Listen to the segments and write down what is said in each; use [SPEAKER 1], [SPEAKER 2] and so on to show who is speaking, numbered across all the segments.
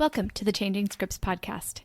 [SPEAKER 1] Welcome to the Changing Scripts podcast.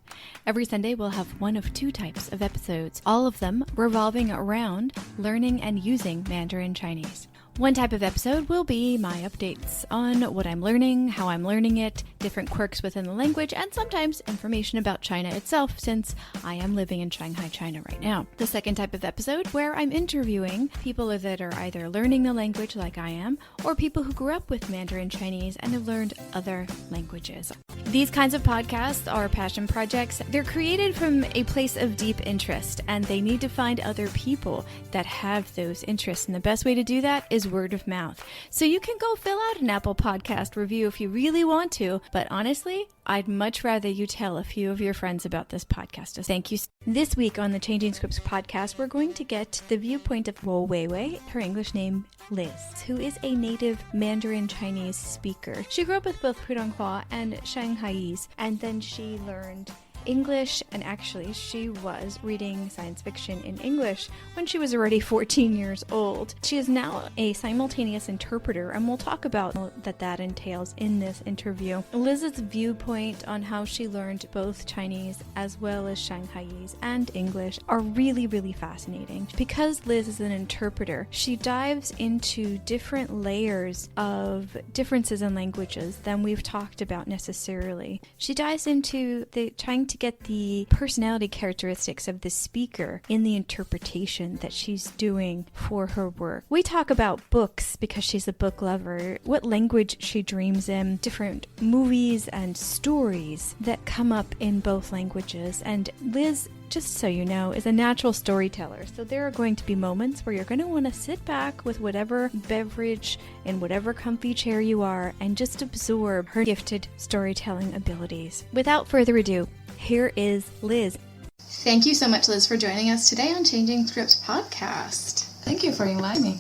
[SPEAKER 1] Every Sunday we'll have one of two types of episodes, all of them revolving around learning and using Mandarin Chinese. One type of episode will be my updates on what I'm learning, how I'm learning it, different quirks within the language, and sometimes information about China itself, since I am living in Shanghai, China right now. The second type of episode, where I'm interviewing people that are either learning the language like I am, or people who grew up with Mandarin Chinese and have learned other languages. These kinds of podcasts are passion projects. They're created from a place of deep interest, and they need to find other people that have those interests. And the best way to do that is word of mouth. So you can go fill out an Apple Podcast review if you really want to, but honestly, I'd much rather you tell a few of your friends about this podcast. So thank you. This week on the Changing Scripts podcast, we're going to get the viewpoint of Wo Weiwei, her English name Liz, who is a native Mandarin Chinese speaker. She grew up with both Putonghua and Shanghaiese, and then she learned English, and actually she was reading science fiction in English when she was already 14 years old. She is now a simultaneous interpreter, and we'll talk about what that entails in this interview. Liz's viewpoint on how she learned both Chinese as well as Shanghaiese and English are really, really fascinating. Because Liz is an interpreter, she dives into different layers of differences in languages than we've talked about necessarily. She dives into trying to get the personality characteristics of the speaker in the interpretation that she's doing for her work. We talk about books because she's a book lover, what language she dreams in, different movies and stories that come up in both languages. And Liz, just so you know, is a natural storyteller. So there are going to be moments where you're going to want to sit back with whatever beverage in whatever comfy chair you are and just absorb her gifted storytelling abilities. Without further ado, here is Liz.
[SPEAKER 2] Thank you so much, Liz, for joining us today on Changing Scripts podcast.
[SPEAKER 3] Thank you for inviting me.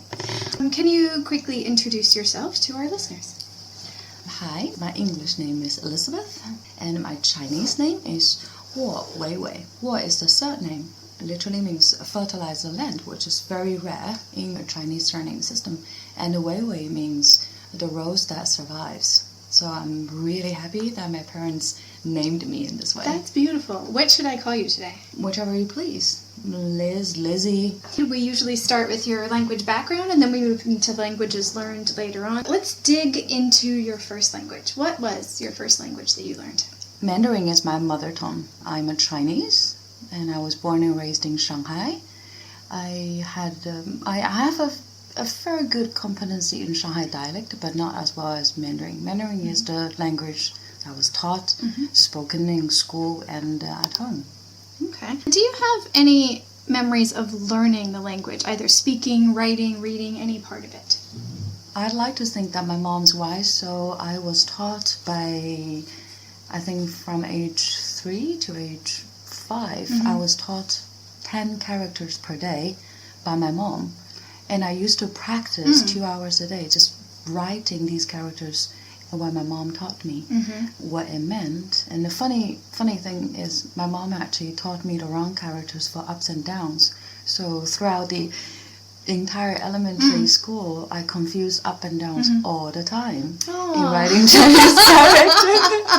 [SPEAKER 2] Can you quickly introduce yourself to our listeners?
[SPEAKER 3] Hi, my English name is Elizabeth, and my Chinese name is Wo Weiwei. Wo is the surname. It literally means fertilize the land, which is very rare in the Chinese surname system. And Weiwei means the rose that survives. So I'm really happy that my parents named me in this way.
[SPEAKER 2] That's beautiful. What should I call you today?
[SPEAKER 3] Whichever you please. Liz, Lizzie.
[SPEAKER 2] We usually start with your language background and then we move into languages learned later on. Let's dig into your first language. What was your first language that you learned?
[SPEAKER 3] Mandarin is my mother tongue. I'm a Chinese, and I was born and raised in Shanghai. I have a very good competency in Shanghai dialect, but not as well as Mandarin. Mandarin is the language I was taught, spoken in school and at home.
[SPEAKER 2] Okay. Do you have any memories of learning the language, either speaking, writing, reading, any part of it?
[SPEAKER 3] I'd like to think that my mom's wise, so I was taught by, I think from age 3 to age 5, I was taught 10 characters per day by my mom. And I used to practice 2 hours a day, just writing these characters while my mom taught me what it meant. And the funny thing is, my mom actually taught me the wrong characters for ups and downs. So throughout the entire elementary school, I confused up and downs all the time in writing Chinese characters.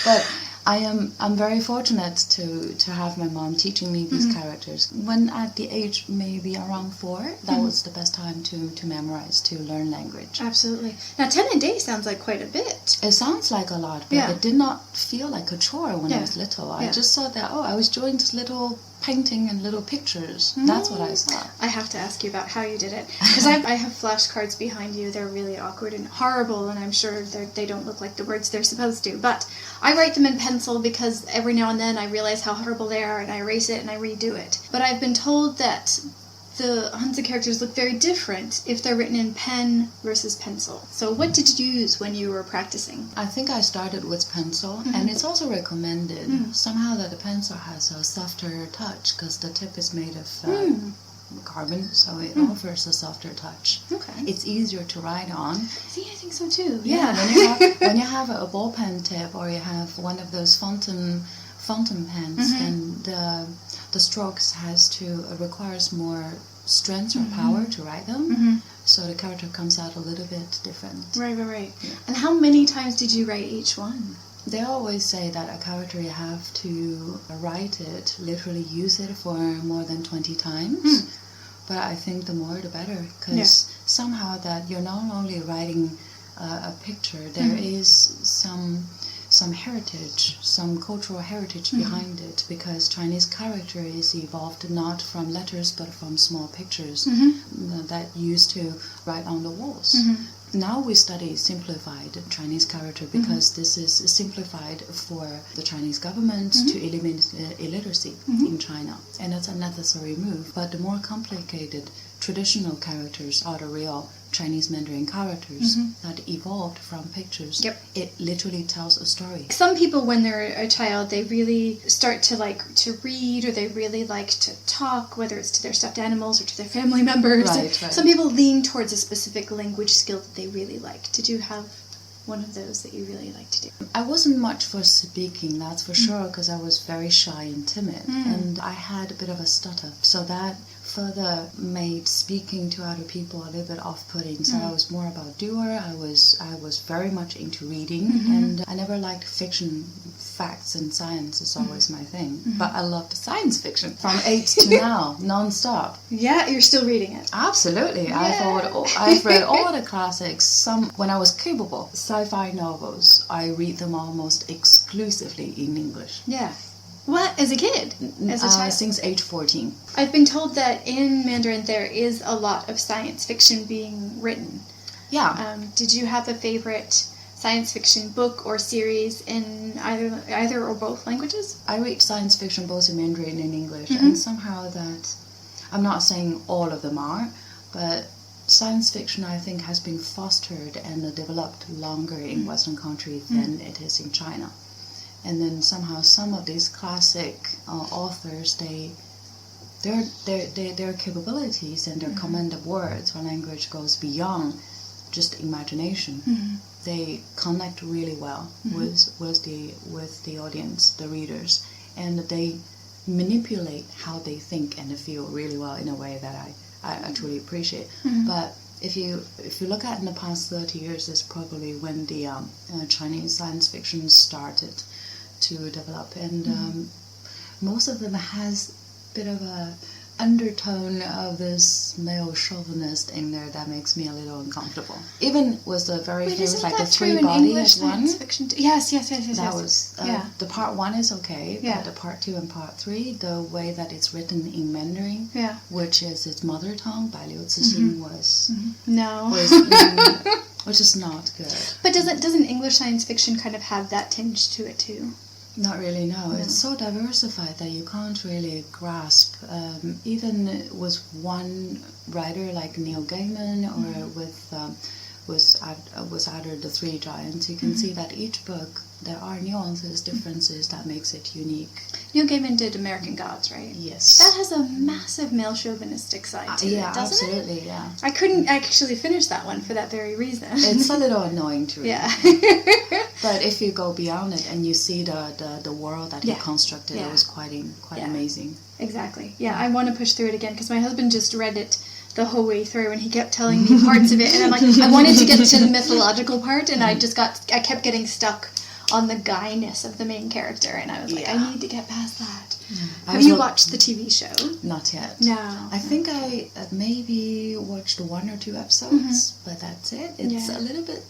[SPEAKER 3] But I'm very fortunate to have my mom teaching me these characters. When at the age maybe around 4, that was the best time to memorize, to learn language.
[SPEAKER 2] Absolutely. Now 10 a day sounds like quite a bit.
[SPEAKER 3] It sounds like a lot, but it did not feel like a chore when I was little. I just thought that, I was doing this little painting and little pictures. That's what I saw.
[SPEAKER 2] I have to ask you about how you did it, because I have flashcards behind you. They're really awkward and horrible, and I'm sure they don't look like the words they're supposed to, but I write them in pencil because every now and then I realize how horrible they are and I erase it and I redo it. But I've been told that the Hanzi characters look very different if they're written in pen versus pencil. So what did you use when you were practicing?
[SPEAKER 3] I think I started with pencil, and it's also recommended somehow that the pencil has a softer touch because the tip is made of carbon, so it offers a softer touch.
[SPEAKER 2] Okay.
[SPEAKER 3] It's easier to write on.
[SPEAKER 2] See, I think so too.
[SPEAKER 3] Yeah, when you have a ball pen tip, or you have one of those fountain pens, then the strokes requires more strength or power to write them. So the character comes out a little bit different.
[SPEAKER 2] Right.
[SPEAKER 3] Yeah.
[SPEAKER 2] And how many times did you write each one?
[SPEAKER 3] They always say that a character you have to write it, literally use it for more than 20 times. But I think the more the better, because somehow that you're not only writing a picture, there is some heritage, some cultural heritage behind it, because Chinese character is evolved not from letters but from small pictures that used to write on the walls. Now we study simplified Chinese character because this is simplified for the Chinese government to eliminate illiteracy in China. And it's a necessary move. But the more complicated traditional characters are the real Chinese Mandarin characters that evolved from pictures. It literally tells a story.
[SPEAKER 2] Some people, when they're a child, they really start to like to read, or they really like to talk, whether it's to their stuffed animals or to their family members.
[SPEAKER 3] Right.
[SPEAKER 2] Some people lean towards a specific language skill that they really like. Did you have one of those that you really like to do?
[SPEAKER 3] I wasn't much for speaking, that's for sure, because I was very shy and timid, and I had a bit of a stutter, so that further made speaking to other people a little bit off-putting. So I was more about doer. I was very much into reading, and I never liked fiction. Facts and science is always my thing, but I loved science fiction from 8 to now, non-stop.
[SPEAKER 2] Yeah, you're still reading it.
[SPEAKER 3] Absolutely. I've read all the classics. Some when I was capable. Sci-fi novels, I read them almost exclusively in English.
[SPEAKER 2] Yeah. What? As a kid? As a child?
[SPEAKER 3] Since age 14.
[SPEAKER 2] I've been told that in Mandarin there is a lot of science fiction being written.
[SPEAKER 3] Yeah.
[SPEAKER 2] Did you have a favorite science fiction book or series in either or both languages?
[SPEAKER 3] I read science fiction both in Mandarin and English, and somehow that, I'm not saying all of them are, but science fiction I think has been fostered and developed longer in Western countries than it is in China. And then somehow some of these classic authors, their capabilities and their command of words or language goes beyond just imagination. They connect really well with the audience, the readers, and they manipulate how they think and feel really well in a way that I truly appreciate. But if you look at in the past 30 years, is probably when the Chinese science fiction started to develop, and most of them has a bit of a undertone of this male chauvinist in there that makes me a little uncomfortable. Even with the very famous, like the three-body one.
[SPEAKER 2] Yes.
[SPEAKER 3] That was the part 1 is okay, but the part 2 and part 3, the way that it's written in Mandarin, which is its mother tongue by Liu Cixin, was which is not good.
[SPEAKER 2] But doesn't English science fiction kind of have that tinge to it too?
[SPEAKER 3] Not really, no. It's so diversified that you can't really grasp. Even with one writer like Neil Gaiman or with either the Three Giants, you can see that each book there are nuances, differences that makes it unique.
[SPEAKER 2] Neil Gaiman did American Gods, right?
[SPEAKER 3] Yes.
[SPEAKER 2] That has a massive male chauvinistic side to it, doesn't
[SPEAKER 3] absolutely,
[SPEAKER 2] it?
[SPEAKER 3] Yeah.
[SPEAKER 2] I couldn't actually finish that one for that very reason.
[SPEAKER 3] It's a little annoying to read.
[SPEAKER 2] Yeah.
[SPEAKER 3] But if you go beyond it and you see the world that he constructed, it was quite amazing.
[SPEAKER 2] Exactly. Yeah, I want to push through it again because my husband just read it the whole way through and he kept telling me parts of it, and I'm like, I wanted to get to the mythological part, and I kept getting stuck on the guyness of the main character, and I was like, I need to get past that. Have you watched the TV show?
[SPEAKER 3] Not yet.
[SPEAKER 2] No.
[SPEAKER 3] I think I maybe watched 1 or 2 episodes, but that's it. It's a little bit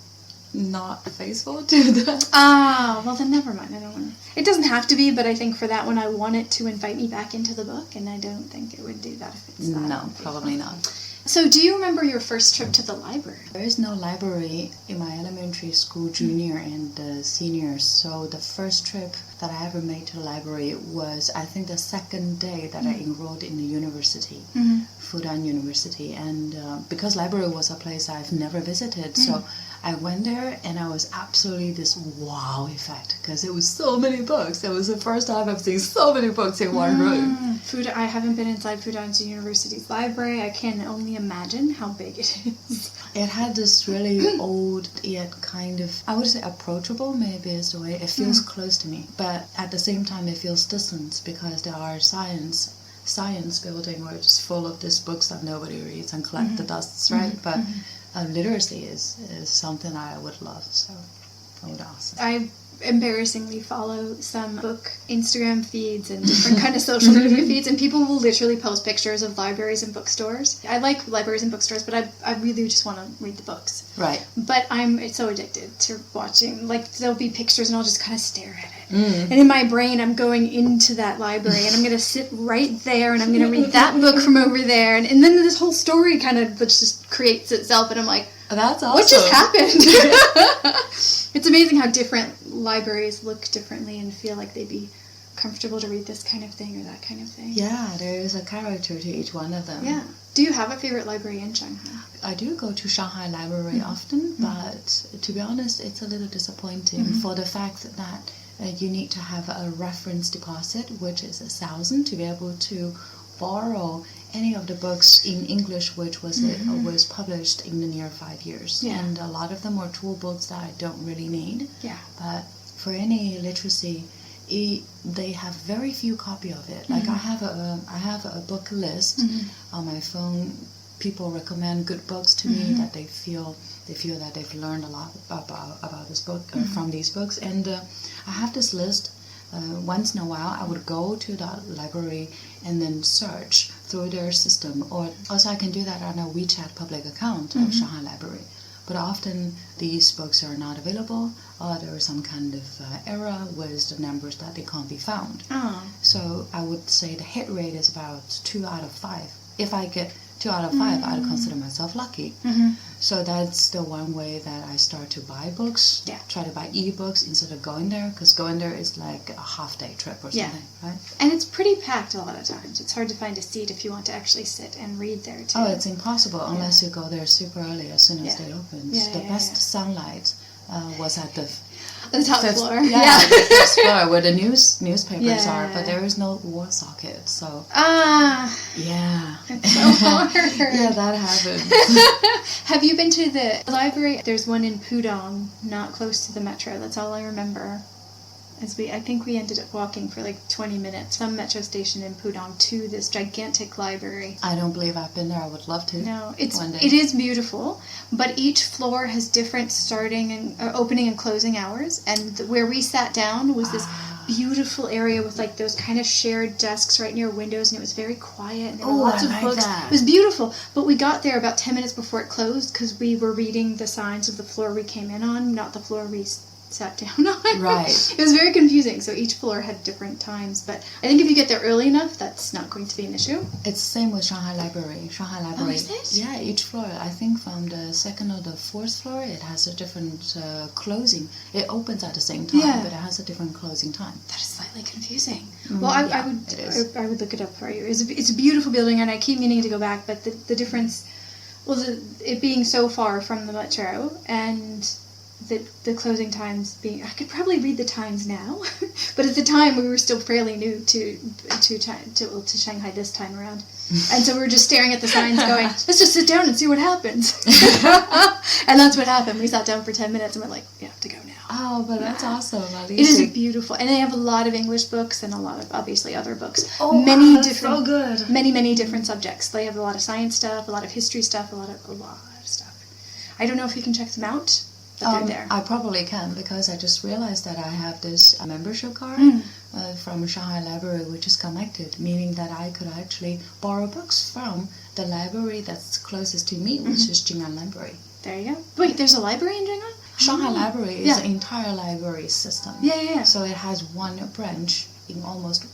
[SPEAKER 3] not faithful to that.
[SPEAKER 2] Ah, well then never mind. I don't want to. It doesn't have to be, but I think for that one I want it to invite me back into the book, and I don't think it would do that if it's not.
[SPEAKER 3] No, probably not.
[SPEAKER 2] So do you remember your first trip to the library?
[SPEAKER 3] There is no library in my elementary school, junior and senior, so the first trip that I ever made to the library was, I think, the second day that I enrolled in the university, Fudan University, and because library was a place I've never visited, so I went there and I was absolutely this wow effect because it was so many books. It was the first time I've seen so many books in one room.
[SPEAKER 2] I haven't been inside Fudan University's library. I can only imagine how big it is.
[SPEAKER 3] It had this really old yet kind of, I would say approachable maybe is the way. It feels close to me, but at the same time it feels distant because there are science building where it's full of these books that nobody reads and collect the dusts, right? But literacy is something I would love, so I would ask.
[SPEAKER 2] I embarrassingly follow some book Instagram feeds and different kind of social media feeds, and people will literally post pictures of libraries and bookstores. I like libraries and bookstores, but I really just want to read the books.
[SPEAKER 3] Right.
[SPEAKER 2] But I'm so addicted to watching, like, there'll be pictures and I'll just kind of stare at it. And in my brain, I'm going into that library and I'm going to sit right there and I'm going to read that book from over there. And then this whole story kind of just creates itself, and I'm like,
[SPEAKER 3] that's awesome.
[SPEAKER 2] what just happened? It's amazing how different libraries look differently and feel like they'd be comfortable to read this kind of thing or that kind of thing.
[SPEAKER 3] Yeah, there is a character to each one of them.
[SPEAKER 2] Yeah. Do you have a favorite library in Shanghai?
[SPEAKER 3] I do go to Shanghai Library often, but to be honest, it's a little disappointing for the fact that you need to have a reference deposit, which is 1,000, to be able to borrow any of the books in English which was published in the near 5 years.
[SPEAKER 2] Yeah.
[SPEAKER 3] And a lot of them are tool books that I don't really need.
[SPEAKER 2] Yeah.
[SPEAKER 3] But for any literacy, they have very few copy of it. Like I have a book list on my phone. People recommend good books to me that they feel that they've learned a lot about this book from these books, and I have this list. Once in a while, I would go to the library and then search through their system, or also I can do that on a WeChat public account of Shanghai Library. But often these books are not available, or there is some kind of error with the numbers that they can't be found.
[SPEAKER 2] Oh.
[SPEAKER 3] So I would say the hit rate is about 2 out of 5. If I get 2 out of 5, I'd consider myself lucky. So that's the one way that I start to buy books.
[SPEAKER 2] Yeah.
[SPEAKER 3] Try to buy ebooks instead of going there, because going there is like a half-day trip or something, right?
[SPEAKER 2] And it's pretty packed a lot of times. It's hard to find a seat if you want to actually sit and read there, too.
[SPEAKER 3] Oh, it's impossible unless you go there super early as soon as they open. The best sunlight was at the
[SPEAKER 2] top
[SPEAKER 3] fifth
[SPEAKER 2] floor.
[SPEAKER 3] Yeah, the fifth floor where the newspapers are, but there is no wall socket, so yeah,
[SPEAKER 2] it's so hard.
[SPEAKER 3] Yeah, that happened.
[SPEAKER 2] Have you been to the library? There's one in Pudong, not close to the metro. That's all I remember. I think we ended up walking for like 20 minutes from metro station in Pudong to this gigantic library.
[SPEAKER 3] I don't believe I've been there. I would love to.
[SPEAKER 2] No,
[SPEAKER 3] one day.
[SPEAKER 2] It is beautiful, but each floor has different starting and opening and closing hours. And where we sat down was this beautiful area with like those kind of shared desks right near windows, and it was very quiet. And there were lots of books.
[SPEAKER 3] That.
[SPEAKER 2] It was beautiful, but we got there about 10 minutes before it closed because we were reading the signs of the floor we came in on, not the floor we sat down on.
[SPEAKER 3] Right.
[SPEAKER 2] It was very confusing. So each floor had different times, but I think if you get there early enough, that's not going to be an issue.
[SPEAKER 3] It's the same with Shanghai Library. Shanghai Library.
[SPEAKER 2] Oh, is it?
[SPEAKER 3] Yeah, each floor. I think from the second or the fourth floor, it has a different closing. It opens at the same time, but it has a different closing time.
[SPEAKER 2] That is slightly confusing. Well, I would look it up for you. It's a beautiful building, and I keep meaning to go back, but the difference, it being so far from the metro, and the closing times being, I could probably read the times now, but at the time we were still fairly new to Shanghai this time around, and so we were just staring at the signs going, let's just sit down and see what happens. And that's what happened. We sat down for 10 minutes and we're like, you have to go now.
[SPEAKER 3] Oh, but that's awesome. At
[SPEAKER 2] It is beautiful, and they have a lot of English books and a lot of obviously other books.
[SPEAKER 3] Oh, so good.
[SPEAKER 2] Many different subjects. They have a lot of science stuff, a lot of history stuff, a lot of stuff. I don't know if you can check them out. But they're there.
[SPEAKER 3] I probably can, because I just realized that I have this membership card from Shanghai Library, which is connected, meaning that I could actually borrow books from the library that's closest to me, which is Jing'an Library.
[SPEAKER 2] There you go. Wait, there's a library in Jing'an?
[SPEAKER 3] Shanghai Library is an entire library system.
[SPEAKER 2] Yeah.
[SPEAKER 3] So it has one branch in almost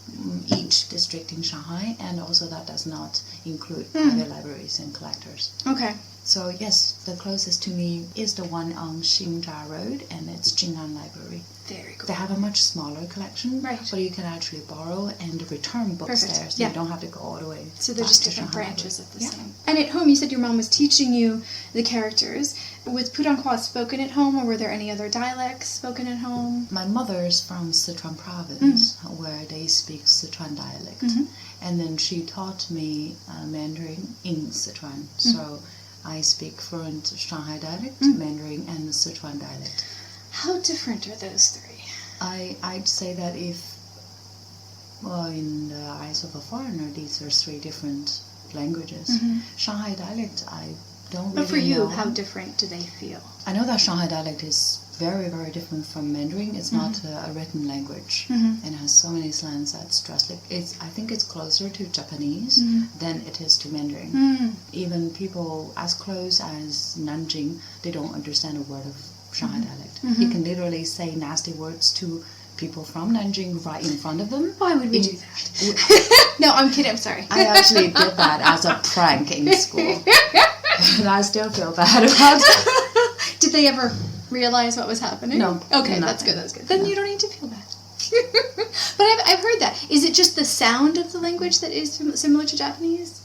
[SPEAKER 3] each district in Shanghai, and also that does not include private libraries and collectors.
[SPEAKER 2] Okay.
[SPEAKER 3] So yes, the closest to me is the one on Xinjia Road, and it's Jing'an Library.
[SPEAKER 2] Very cool.
[SPEAKER 3] They have a much smaller collection,
[SPEAKER 2] right?
[SPEAKER 3] But you can actually borrow and return books there, so you don't have to go all the way.
[SPEAKER 2] So they're just different branches of the same. And at home, you said your mom was teaching you the characters. Was Putonghua spoken at home, or were there any other dialects spoken at home?
[SPEAKER 3] My mother's from Sichuan province, where they speak Sichuan dialect, and then she taught me Mandarin in Sichuan. So I speak fluent Shanghai dialect, Mandarin, and Sichuan dialect. How
[SPEAKER 2] different are those three?
[SPEAKER 3] I'd say that in the eyes of a foreigner, these are three different languages. Shanghai dialect, I don't really know.
[SPEAKER 2] But for you, how different do they feel?
[SPEAKER 3] I know that Shanghai dialect is very, very different from Mandarin. It's not a written language, and it has so many slangs that's drastic. I think it's closer to Japanese than it is to Mandarin. Even people as close as Nanjing, they don't understand a word of Shanghai dialect. You can literally say nasty words to people from Nanjing right in front of them.
[SPEAKER 2] Why would we do that? No, I'm kidding. I'm sorry.
[SPEAKER 3] I actually did that as a prank in school. And I still feel bad about it.
[SPEAKER 2] Did they ever realize what was happening?
[SPEAKER 3] No.
[SPEAKER 2] Okay, that's good. Then you don't need to feel bad. But I've heard that. Is it just the sound of the language that is similar to Japanese?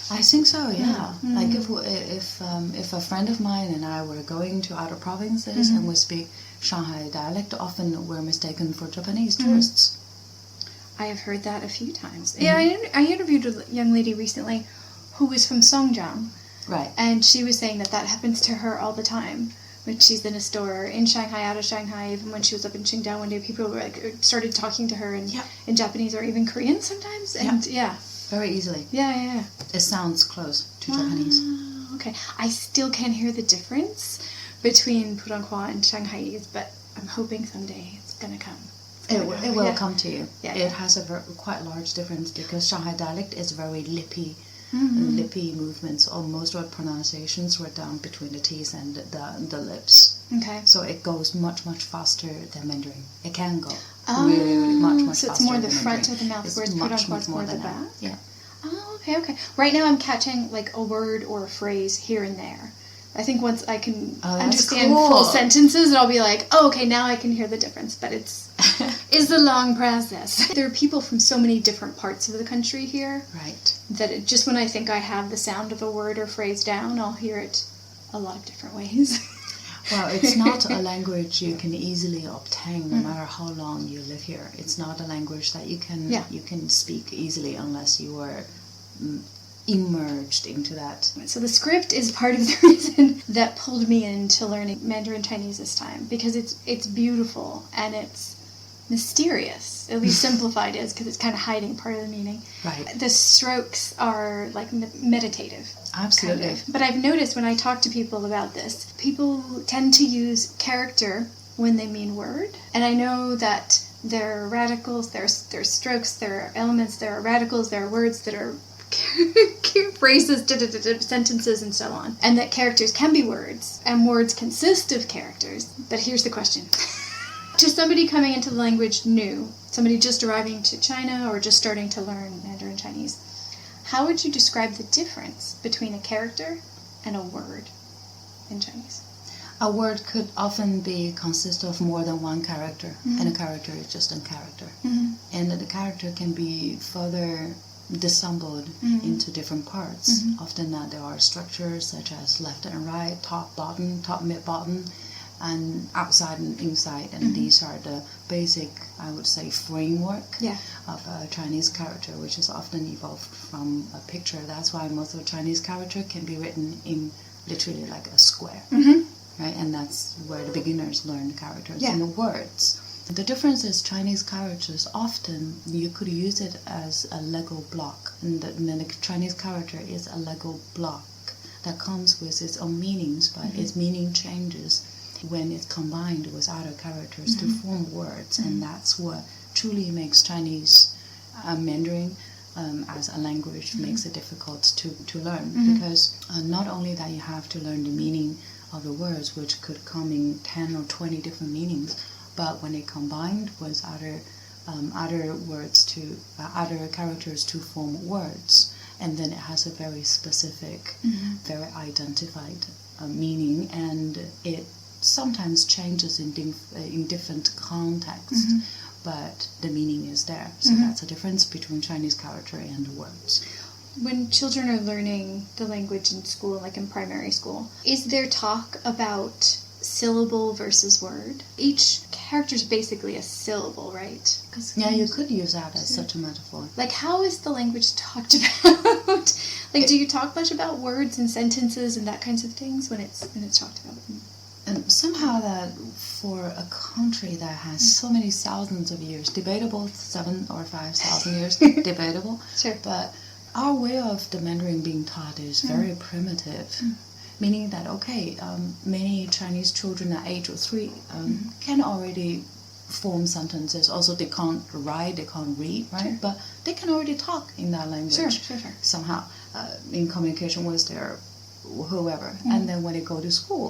[SPEAKER 3] I think so, yeah. Like if a friend of mine and I were going to outer provinces and we speak Shanghai dialect, often we're mistaken for Japanese tourists.
[SPEAKER 2] I have heard that a few times. Yeah, I interviewed a young lady recently who was from Songjiang.
[SPEAKER 3] Right.
[SPEAKER 2] And she was saying that happens to her all the time. When she's in a store in Shanghai, out of Shanghai, even when she was up in Qingdao one day, people were started talking to her in Japanese or even Korean sometimes. And
[SPEAKER 3] very easily.
[SPEAKER 2] Yeah.
[SPEAKER 3] It sounds close to Japanese.
[SPEAKER 2] Okay. I still can't hear the difference between Putonghua and Shanghaiese, but I'm hoping someday it's going to come.
[SPEAKER 3] It will come to you.
[SPEAKER 2] Yeah.
[SPEAKER 3] It has a quite large difference because Shanghai dialect is very lippy. Lippy movements, or most of the pronunciations were done between the teeth and the lips.
[SPEAKER 2] Okay.
[SPEAKER 3] So it goes much, much faster than Mandarin. It can go really much faster.
[SPEAKER 2] So it's more the
[SPEAKER 3] than
[SPEAKER 2] front
[SPEAKER 3] Mandarin.
[SPEAKER 2] of the mouth,
[SPEAKER 3] It's
[SPEAKER 2] whereas Putonghua is more the
[SPEAKER 3] than
[SPEAKER 2] back?
[SPEAKER 3] that. Yeah.
[SPEAKER 2] Oh, okay. Right now I'm catching like a word or a phrase here and there. I think once I can understand full sentences, and I'll be like, oh, okay, now I can hear the difference. But it's a long process. There are people from so many different parts of the country here.
[SPEAKER 3] Right.
[SPEAKER 2] That just when I think I have the sound of a word or phrase down, I'll hear it a lot of different ways.
[SPEAKER 3] Well, it's not a language you can easily obtain no matter how long you live here. It's not a language that you can speak easily unless you are immersed into that.
[SPEAKER 2] So the script is part of the reason that pulled me into learning Mandarin Chinese this time, because it's beautiful and it's mysterious. At least simplified is, because it's kind of hiding part of the meaning.
[SPEAKER 3] Right.
[SPEAKER 2] The strokes are like meditative.
[SPEAKER 3] Absolutely.
[SPEAKER 2] Kind of. But I've noticed when I talk to people about this, people tend to use character when they mean word. And I know that there are radicals, there are strokes, there are elements, there are radicals, there are words that are phrases, sentences, and so on. And that characters can be words, and words consist of characters. But here's the question. To somebody coming into the language new, somebody just arriving to China or just starting to learn Mandarin Chinese, how would you describe the difference between a character and a word in Chinese?
[SPEAKER 3] A word could often consist of more than one character, and a character is just a character. And the character can be further disassembled into different parts. Often there are structures such as left and right, top, bottom, top, mid, bottom, and outside and inside. And these are the basic, I would say, framework of a Chinese character, which is often evolved from a picture. That's why most of the Chinese character can be written in literally like a square. Right? And that's where the beginners learn characters and the words. The difference is Chinese characters, often you could use it as a Lego block. And then the Chinese character is a Lego block that comes with its own meanings, but its meaning changes when it's combined with other characters to form words. And that's what truly makes Chinese Mandarin as a language makes it difficult to learn. Because not only that you have to learn the meaning of the words, which could come in 10 or 20 different meanings, but when it combined with other words other characters to form words, and then it has a very specific, very identified meaning, and it sometimes changes in different contexts, but the meaning is there. So that's the difference between Chinese character and words.
[SPEAKER 2] When children are learning the language in school, like in primary school, is there talk about syllable versus word? Each character is basically a syllable, right?
[SPEAKER 3] Yeah, you could use that as such a metaphor.
[SPEAKER 2] Like, how is the language talked about? Like, do you talk much about words and sentences and that kinds of things when it's talked about?
[SPEAKER 3] And somehow that for a country that has so many thousands of years, debatable, 7,000 or 5,000 years, debatable.
[SPEAKER 2] Sure.
[SPEAKER 3] But our way of the Mandarin being taught is very primitive. meaning that, many Chinese children at age of 3 can already form sentences. Also, they can't write, they can't read, right?
[SPEAKER 2] Sure.
[SPEAKER 3] But they can already talk in that language somehow, in communication with their whoever. And then when they go to school,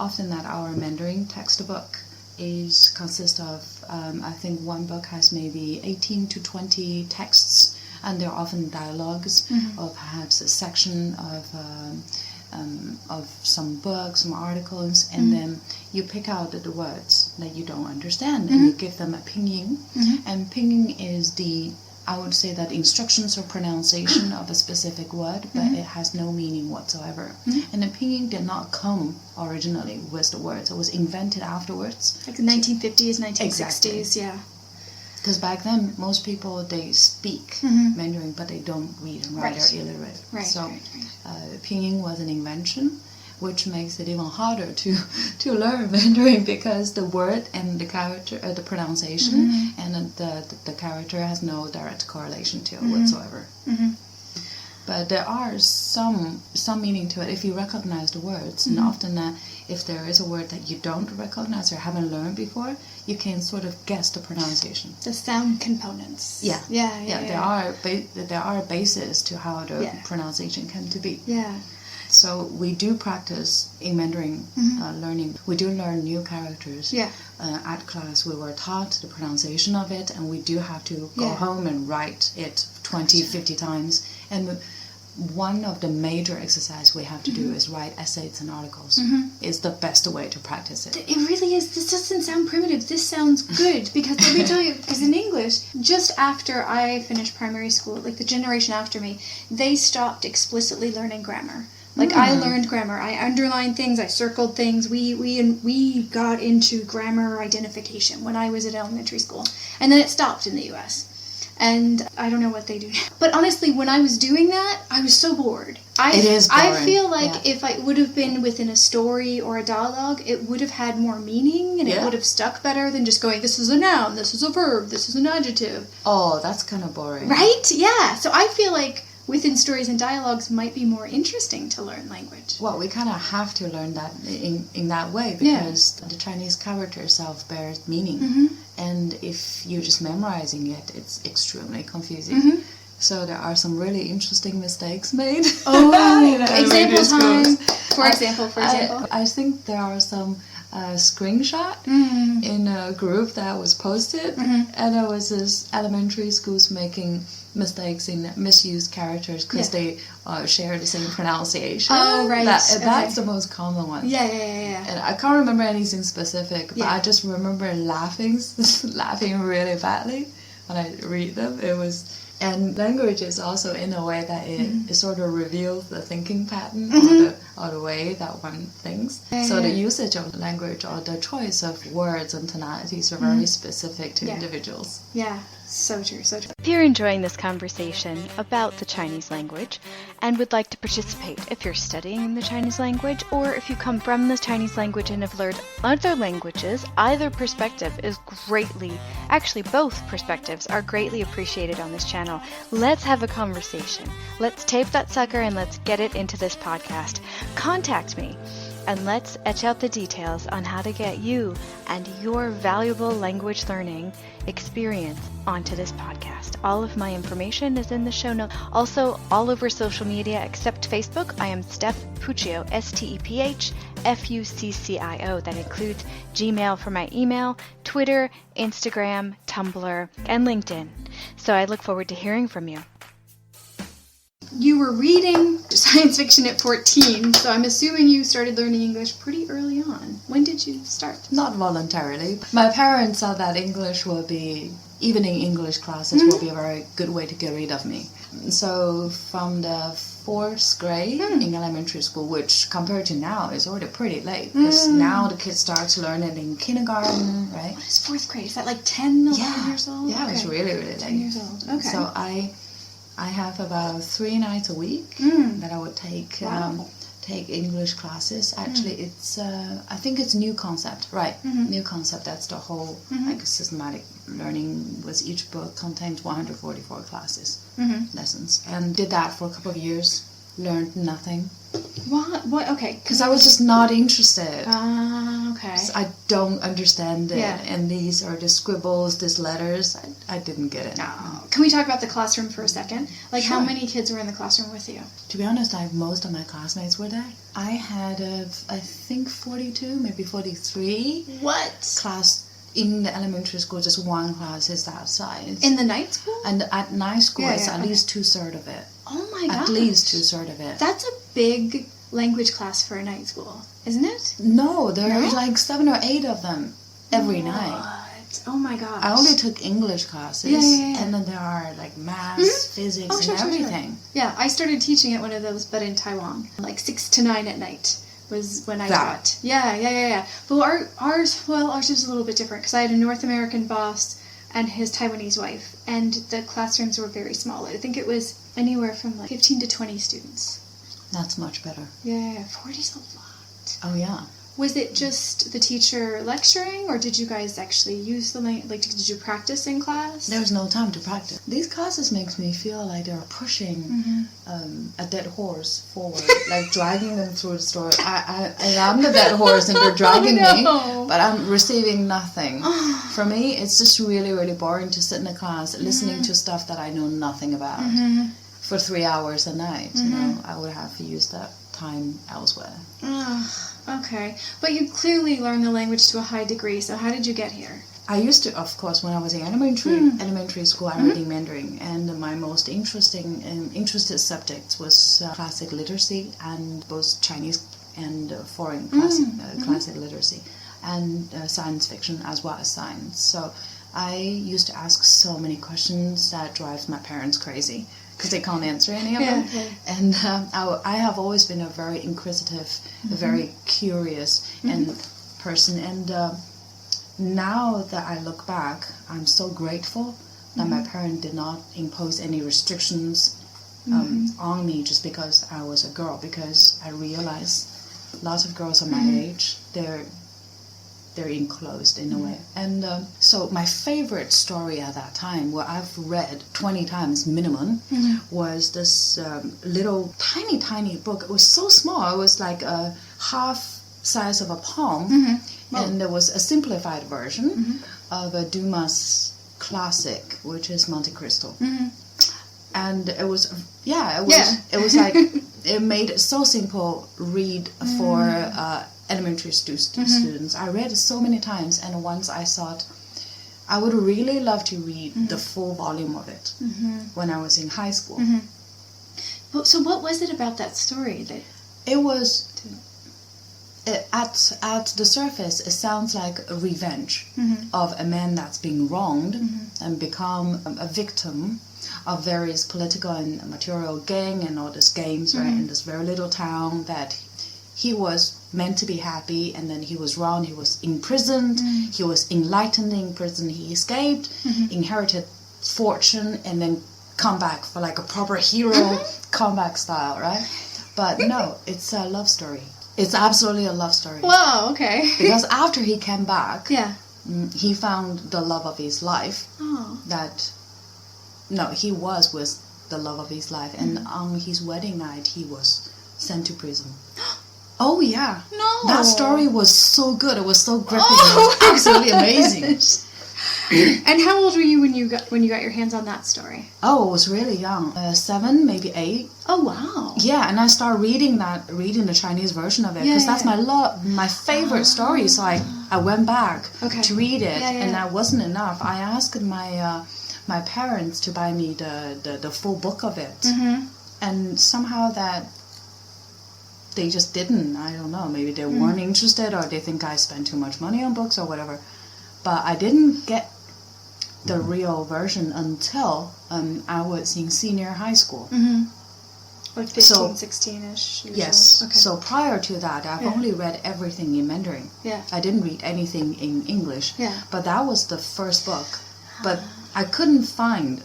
[SPEAKER 3] often that our Mandarin textbook consists of, I think one book has maybe 18 to 20 texts, and they're often dialogues or perhaps a section of some books, some articles, and then you pick out the words that you don't understand and you give them a pinyin. And pinyin is I would say that instructions or pronunciation of a specific word, but it has no meaning whatsoever. And the pinyin did not come originally with the words. It was invented afterwards.
[SPEAKER 2] Like the 1950s, 1960s,
[SPEAKER 3] Exactly.
[SPEAKER 2] yeah.
[SPEAKER 3] Because back then, most people, they speak Mandarin, but they don't read and write. They're illiterate. So pinyin was an invention, which makes it even harder to learn Mandarin, because the word and the character, the pronunciation and the character has no direct correlation to it whatsoever. But there are some meaning to it if you recognize the words, and often if there is a word that you don't recognize or haven't learned before, you can sort of guess the pronunciation.
[SPEAKER 2] The sound components.
[SPEAKER 3] Yeah. There are bases to how the pronunciation came to be.
[SPEAKER 2] Yeah.
[SPEAKER 3] So we do practice in Mandarin learning. We do learn new characters.
[SPEAKER 2] Yeah.
[SPEAKER 3] At class, we were taught the pronunciation of it, and we do have to go home and write it 20, 50 times. And one of the major exercises we have to do is write essays and articles. It's the best way to practice it.
[SPEAKER 2] It really is. This doesn't sound primitive. This sounds good, because let me tell you, because in English, just after I finished primary school, like the generation after me, they stopped explicitly learning grammar. Like I learned grammar. I underlined things. I circled things. We got into grammar identification when I was at elementary school, and then it stopped in the U.S. And I don't know what they do now. But honestly, when I was doing that, I was so bored.
[SPEAKER 3] It is boring.
[SPEAKER 2] I feel like if I would have been within a story or a dialogue, it would have had more meaning, and it would have stuck better than just going, this is a noun, this is a verb, this is an adjective.
[SPEAKER 3] Oh, that's kind of boring.
[SPEAKER 2] Right? Yeah. So I feel like within stories and dialogues might be more interesting to learn language.
[SPEAKER 3] Well, we kind of have to learn that in that way, because the Chinese character itself bears meaning. And if you're just memorizing it, it's extremely confusing. So there are some really interesting mistakes made.
[SPEAKER 2] Oh, example time. For example.
[SPEAKER 3] I think there are some screenshot in a group that was posted, and there was this elementary schools making mistakes in misused characters because they share the same pronunciation.
[SPEAKER 2] Oh, right.
[SPEAKER 3] That's the most common one.
[SPEAKER 2] Yeah.
[SPEAKER 3] And I can't remember anything specific, but I just remember laughing really badly when I read them. And language is also in a way that it sort of reveals the thinking pattern or the way that one thinks. So the usage of language or the choice of words and tonalities are very specific to individuals.
[SPEAKER 2] Yeah, so true.
[SPEAKER 1] If you're enjoying this conversation about the Chinese language and would like to participate, if you're studying the Chinese language or if you come from the Chinese language and have learned other languages, either perspective is both perspectives are greatly appreciated on this channel. Let's have a conversation. Let's tape that sucker and let's get it into this podcast. Contact me. And let's etch out the details on how to get you and your valuable language learning experience onto this podcast. All of my information is in the show notes. Also, all over social media except Facebook, I am Steph Puccio, STEPHFUCCIO. That includes Gmail for my email, Twitter, Instagram, Tumblr, and LinkedIn. So I look forward to hearing from you.
[SPEAKER 2] You were reading science fiction at 14, so I'm assuming you started learning English pretty early on. When did you start?
[SPEAKER 3] Not voluntarily. My parents thought that evening English classes will be a very good way to get rid of me. So from the 4th grade in elementary school, which compared to now is already pretty late, because now the kids start to learn it in kindergarten, right?
[SPEAKER 2] What is 4th grade? Is that like 10, 11 years old?
[SPEAKER 3] Yeah, it was really, really late.
[SPEAKER 2] 10 years old, okay.
[SPEAKER 3] So I have about 3 nights a week that I would take English classes. Actually, it's I think it's new concept, right? New concept. That's the whole systematic learning. With each book contains 144 classes lessons, and did that for a couple of years. learned nothing.
[SPEAKER 2] What? Okay.
[SPEAKER 3] Because I was just not interested.
[SPEAKER 2] Okay.
[SPEAKER 3] So I don't understand it.
[SPEAKER 2] Yeah.
[SPEAKER 3] And these are the scribbles, these letters. I didn't get it.
[SPEAKER 2] Oh. Can we talk about the classroom for a second? Like,
[SPEAKER 3] Sure.
[SPEAKER 2] how many kids were in the classroom with you?
[SPEAKER 3] To be honest, most of my classmates were there. I had, I think, 42, maybe 43.
[SPEAKER 2] What?
[SPEAKER 3] Class in the elementary school, just one class is outside.
[SPEAKER 2] In the night school?
[SPEAKER 3] And at night school, it's at
[SPEAKER 2] okay.
[SPEAKER 3] least 2/3 of it.
[SPEAKER 2] Oh my god.
[SPEAKER 3] At least 2/3 of it.
[SPEAKER 2] That's a big language class for a night school, isn't it?
[SPEAKER 3] No, there are
[SPEAKER 2] No?
[SPEAKER 3] like 7 or 8 of them every night.
[SPEAKER 2] What? Oh my gosh.
[SPEAKER 3] I only took English classes,
[SPEAKER 2] Yeah.
[SPEAKER 3] and then there are like maths, physics,
[SPEAKER 2] sure,
[SPEAKER 3] and
[SPEAKER 2] sure, sure.
[SPEAKER 3] everything.
[SPEAKER 2] Yeah, I started teaching at one of those, but in Taiwan. Like 6 to 9 at night was when I taught. Yeah. But ours was a little bit different because I had a North American boss and his Taiwanese wife, and the classrooms were very small. I think it was anywhere from like 15 to 20 students.
[SPEAKER 3] That's much better.
[SPEAKER 2] Yeah, 40's a lot.
[SPEAKER 3] Oh yeah.
[SPEAKER 2] Was it just the teacher lecturing, or did you guys actually use the like? Did you practice in class?
[SPEAKER 3] There's no time to practice. These classes makes me feel like they're pushing a dead horse forward, like dragging them through the story. I'm the dead horse and they're dragging me, but I'm receiving nothing. For me, it's just really, really boring to sit in a class listening to stuff that I know nothing about for 3 hours a night. You know, I would have used that time elsewhere.
[SPEAKER 2] Okay, but you clearly learned the language to a high degree, so how did you get here?
[SPEAKER 3] I used to, of course, when I was in elementary school, I'm reading Mandarin, and my most interested subjects was classic literacy, and both Chinese and foreign classic literacy, and science fiction as well as science. So I used to ask so many questions that drives my parents crazy, because they can't answer any of them. And I have always been a very inquisitive, a very curious person. And now that I look back, I'm so grateful that my parents did not impose any restrictions on me just because I was a girl. Because I realized lots of girls of my age, they're enclosed in a way. And so my favorite story at that time, what I've read 20 times minimum, was this little tiny book. It was so small. It was like a half size of a palm. And there was a simplified version of a Dumas classic, which is Monte Cristo. And it was like, it made it so simple read for elementary students. I read it so many times, and once I thought I would really love to read the full volume of it when I was in high school.
[SPEAKER 2] So what was it about that story that...
[SPEAKER 3] It was... At the surface, it sounds like a revenge of a man that's been wronged and become a victim of various political and material gain and all these games, right, in this very little town that he was meant to be happy, and then he was wrong. He was imprisoned. He was enlightened in prison. He escaped, inherited fortune, and then come back for like a proper hero comeback style, right? But no, it's a love story. It's absolutely a love story.
[SPEAKER 2] Wow, okay.
[SPEAKER 3] Because after he came back,
[SPEAKER 2] Yeah.
[SPEAKER 3] He found the love of his life.
[SPEAKER 2] Oh.
[SPEAKER 3] He was with the love of his life. And on his wedding night, he was sent to prison. Oh, yeah.
[SPEAKER 2] No.
[SPEAKER 3] That story was so good. It was so gripping. It was absolutely amazing.
[SPEAKER 2] And how old were you when you got your hands on that story?
[SPEAKER 3] Oh, I was really young. 7, maybe 8.
[SPEAKER 2] Oh, wow.
[SPEAKER 3] Yeah, and I started reading the Chinese version of it, because that's my favorite story. So I went back to read it, and that wasn't enough. I asked my parents to buy me the full book of it, and somehow that they just didn't. I don't know. Maybe they weren't interested, or they think I spent too much money on books or whatever. But I didn't get the real version until I was in senior high school.
[SPEAKER 2] Like 15, 16-ish?
[SPEAKER 3] Yes.
[SPEAKER 2] Okay.
[SPEAKER 3] So prior to that, I've only read everything in Mandarin.
[SPEAKER 2] Yeah.
[SPEAKER 3] I didn't read anything in English.
[SPEAKER 2] Yeah.
[SPEAKER 3] But that was the first book. But I couldn't find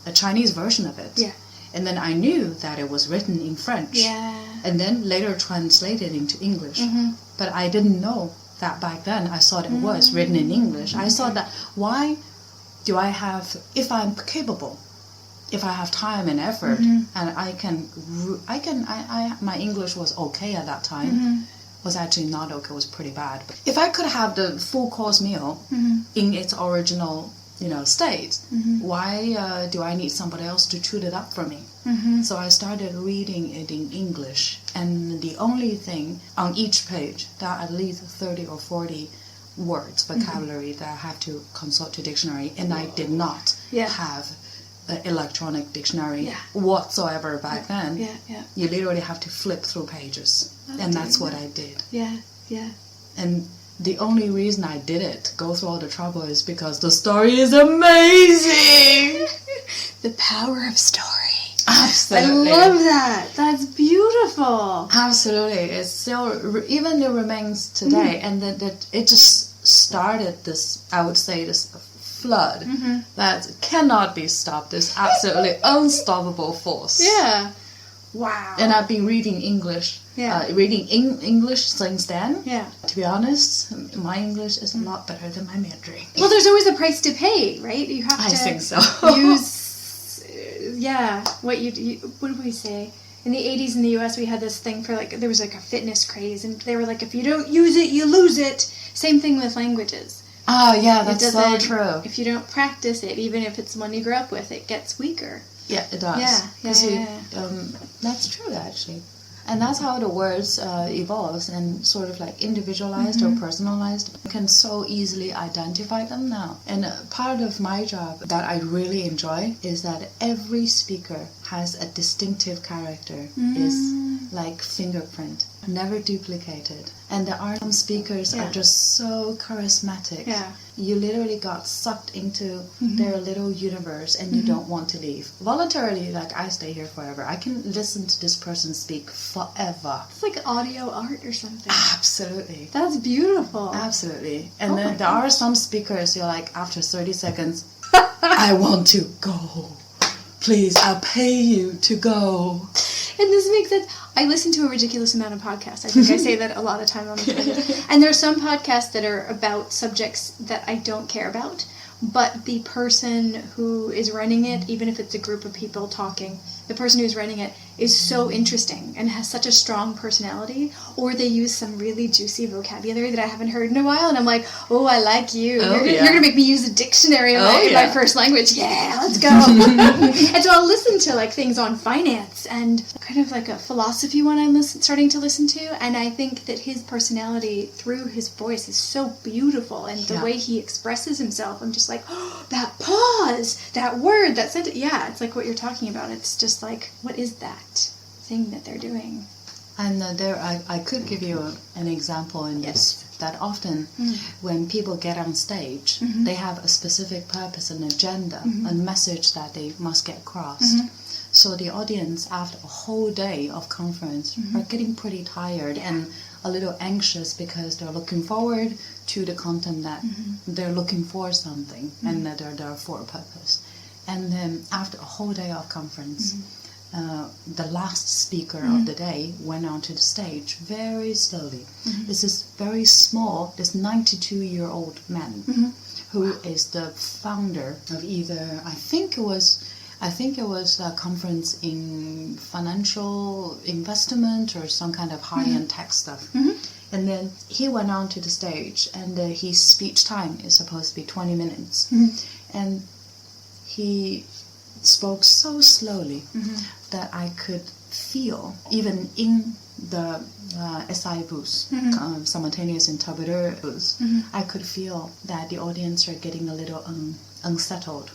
[SPEAKER 3] a Chinese version of it.
[SPEAKER 2] Yeah.
[SPEAKER 3] And then I knew that it was written in French.
[SPEAKER 2] Yeah.
[SPEAKER 3] And then later translated into English. But I didn't know that back then. I thought it was written in English. I thought that, why do I have, if I'm capable if I have time and effort, and my English was okay at that time. Was actually not okay. Was pretty bad. But if I could have the full course meal in its original, state, why do I need somebody else to chew it up for me? So I started reading it in English, and the only thing on each page, there are at least 30 or 40 words, vocabulary that I have to consult to dictionary, and I did not have an electronic dictionary whatsoever back then. You literally have to flip through pages, and that's what I did. And the only reason I did it, go through all the trouble, is because the story is amazing.
[SPEAKER 2] The power of story.
[SPEAKER 3] Absolutely.
[SPEAKER 2] I love that. That's beautiful.
[SPEAKER 3] Absolutely. It still, even it remains today, and that it just started this, I would say, this flood that cannot be stopped. This absolutely unstoppable force.
[SPEAKER 2] Yeah. Wow.
[SPEAKER 3] And I've been reading English. Reading English since then. To be honest, my English is a lot better than my Mandarin.
[SPEAKER 2] Well, there's always a price to pay, right? You have to
[SPEAKER 3] think so.
[SPEAKER 2] use what do we say? In the 80s in the US, we had this thing for there was a fitness craze, and they were like, if you don't use it, you lose it. Same thing with languages.
[SPEAKER 3] Oh yeah, that's so true.
[SPEAKER 2] If you don't practice it, even if it's one you grew up with, it gets weaker.
[SPEAKER 3] Yeah, it does. That's true, actually. And that's how the words evolves and sort of individualized or personalized. You can so easily identify them now. And part of my job that I really enjoy is that every speaker has a distinctive character, is like fingerprint, never duplicated. And there are some speakers are just so charismatic. You literally got sucked into their little universe and you don't want to leave. Voluntarily, I stay here forever. I can listen to this person speak forever.
[SPEAKER 2] It's like audio art or something.
[SPEAKER 3] Absolutely.
[SPEAKER 2] That's beautiful.
[SPEAKER 3] Absolutely. And then there are some speakers, you're like, after 30 seconds, I want to go. Please, I'll pay you to go.
[SPEAKER 2] And this makes sense. I listen to a ridiculous amount of podcasts. I think I say that a lot of time on the podcast. And there are some podcasts that are about subjects that I don't care about, but the person who is running it, even if it's a group of people talking, the person who's running it is so interesting and has such a strong personality, or they use some really juicy vocabulary that I haven't heard in a while, and I'm like, oh, I like you. You're going to make me use a dictionary in my first language. Yeah, let's go. And so I'll listen to things on finance and kind of a philosophy one I'm starting to listen to, and I think that his personality through his voice is so beautiful, and the way he expresses himself, I'm just like, oh, that pause, that word, that sentence. Yeah, it's like what you're talking about. It's just what is that thing that they're doing?
[SPEAKER 3] And I could give you an example in this, that often when people get on stage, they have a specific purpose, an agenda, a message that they must get across. So the audience, after a whole day of conference, are getting pretty tired and a little anxious because they're looking forward to the content that they're looking for something and that they're there for a purpose. And then after a whole day of conference, the last speaker of the day went onto the stage very slowly. This is very small, this 92-year-old man who is the founder of either, I think it was a conference in financial investment or some kind of high-end tech stuff. And then he went on to the stage, and his speech time is supposed to be 20 minutes. And he spoke so slowly that I could feel, even in the SI booth, Simultaneous Interpreter booth, I could feel that the audience are getting a little unsettled.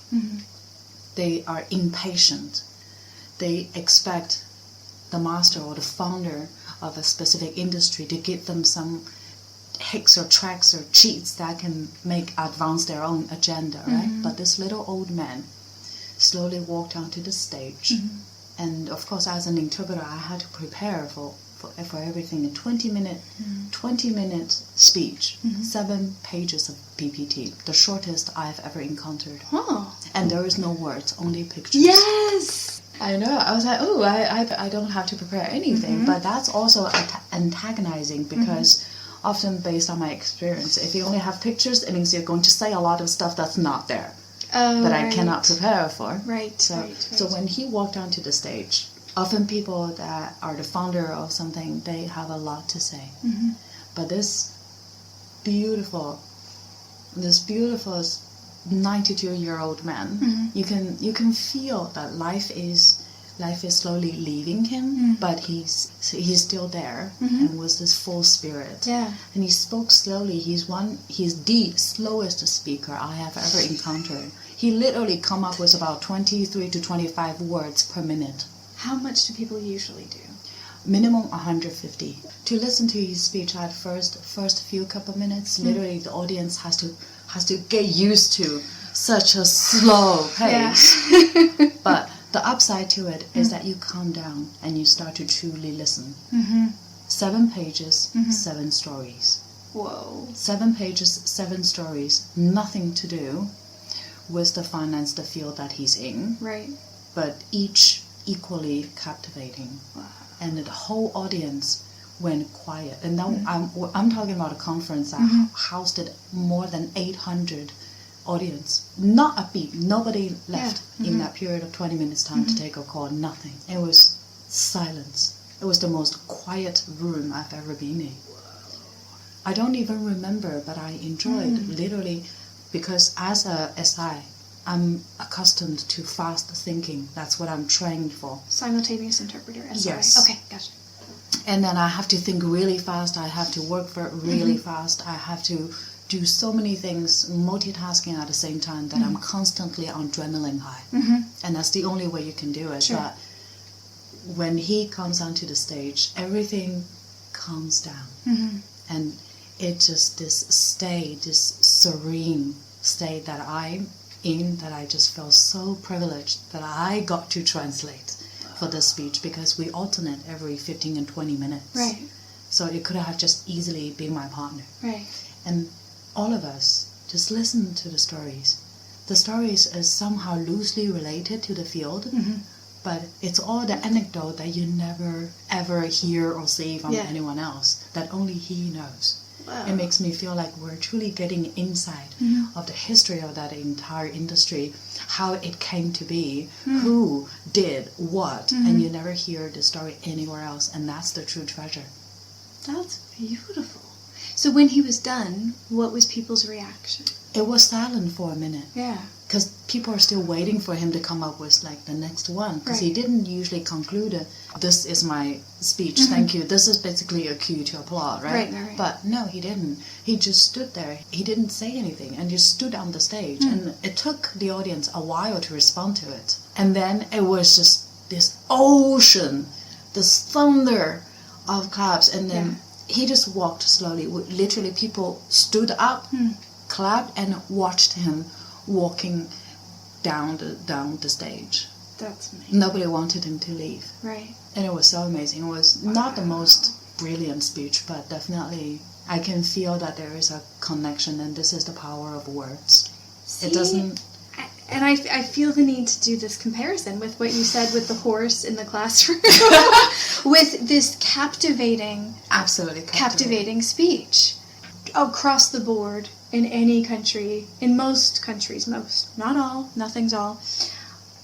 [SPEAKER 3] They are impatient. They expect the master or the founder of a specific industry to give them some hacks or tracks or cheats that can advance their own agenda, right? But this little old man slowly walked onto the stage. And of course, as an interpreter, I had to prepare for everything. A 20-minute speech, 7 pages of PPT, the shortest I've ever encountered. And there is no words, only pictures.
[SPEAKER 2] Yes!
[SPEAKER 3] I know. I was like, oh, I don't have to prepare anything. But that's also antagonizing because often based on my experience, if you only have pictures, it means you're going to say a lot of stuff that's not there. that I cannot prepare for.
[SPEAKER 2] Right,
[SPEAKER 3] So when he walked onto the stage, often people that are the founder of something, they have a lot to say.
[SPEAKER 2] Mm-hmm.
[SPEAKER 3] But this beautiful 92-year-old man,
[SPEAKER 2] mm-hmm.
[SPEAKER 3] you can feel that life is slowly leaving him, but he's still there, and with this full spirit.
[SPEAKER 2] Yeah.
[SPEAKER 3] And he spoke slowly. He's the slowest speaker I have ever encountered. He literally come up with about 23 to 25 words per minute.
[SPEAKER 2] How much do people usually do?
[SPEAKER 3] Minimum 150. To listen to his speech at first few couple minutes, literally the audience has to get used to such a slow pace.
[SPEAKER 2] Yeah.
[SPEAKER 3] But the upside to it is that you calm down and you start to truly listen. 7 pages, 7 stories.
[SPEAKER 2] Whoa.
[SPEAKER 3] 7 pages, 7 stories. Nothing to do with the finance, the field that he's in.
[SPEAKER 2] Right.
[SPEAKER 3] But each equally captivating.
[SPEAKER 2] Wow.
[SPEAKER 3] And the whole audience went quiet. And now I'm talking about a conference that housed more than 800 audience. Not a beat. Nobody left in that period of 20 minutes time to take a call. Nothing. It was silence. It was the most quiet room I've ever been in. I don't even remember, but I enjoyed literally, because as a SI, I'm accustomed to fast thinking. That's what I'm trained for.
[SPEAKER 2] Simultaneous Interpreter. SRI.
[SPEAKER 3] Yes.
[SPEAKER 2] Okay, gotcha.
[SPEAKER 3] And then I have to think really fast. I have to work for really fast. I have to do so many things, multitasking at the same time, that I'm constantly on adrenaline high. And that's the only way you can do it.
[SPEAKER 2] Sure.
[SPEAKER 3] But when he comes onto the stage, everything calms down. And it's just this serene state that I'm in, that I just felt so privileged that I got to translate for this speech, because we alternate every 15 and 20 minutes.
[SPEAKER 2] Right.
[SPEAKER 3] So it could have just easily been my partner.
[SPEAKER 2] Right.
[SPEAKER 3] And all of us just listen to the stories. The stories is somehow loosely related to the field, but it's all the anecdote that you never ever hear or see from anyone else, that only he knows.
[SPEAKER 2] Wow.
[SPEAKER 3] It makes me feel like we're truly getting insight of the history of that entire industry, how it came to be, who did what, and you never hear the story anywhere else, and that's the true treasure.
[SPEAKER 2] That's beautiful. So when he was done, what was people's reaction?
[SPEAKER 3] It was silent for a minute.
[SPEAKER 2] Yeah.
[SPEAKER 3] Because people are still waiting for him to come up with like the next one. Because he didn't usually conclude, this is my speech, thank you. This is basically a cue to applaud, right?
[SPEAKER 2] Right.
[SPEAKER 3] But no, he didn't. He just stood there. He didn't say anything and just stood on the stage. And it took the audience a while to respond to it. And then it was just this ocean, this thunder of claps. And then he just walked slowly. Literally, people stood up, clapped, and watched him walking down the stage.
[SPEAKER 2] That's amazing.
[SPEAKER 3] Nobody wanted him to leave.
[SPEAKER 2] Right.
[SPEAKER 3] And it was so amazing. It was not the most brilliant speech, but definitely I can feel that there is a connection, and this is the power of words.
[SPEAKER 2] See,
[SPEAKER 3] it doesn't...
[SPEAKER 2] And I feel the need to do this comparison with what you said with the horse in the classroom, with this captivating speech across the board in any country, in most countries, not all, nothing's all.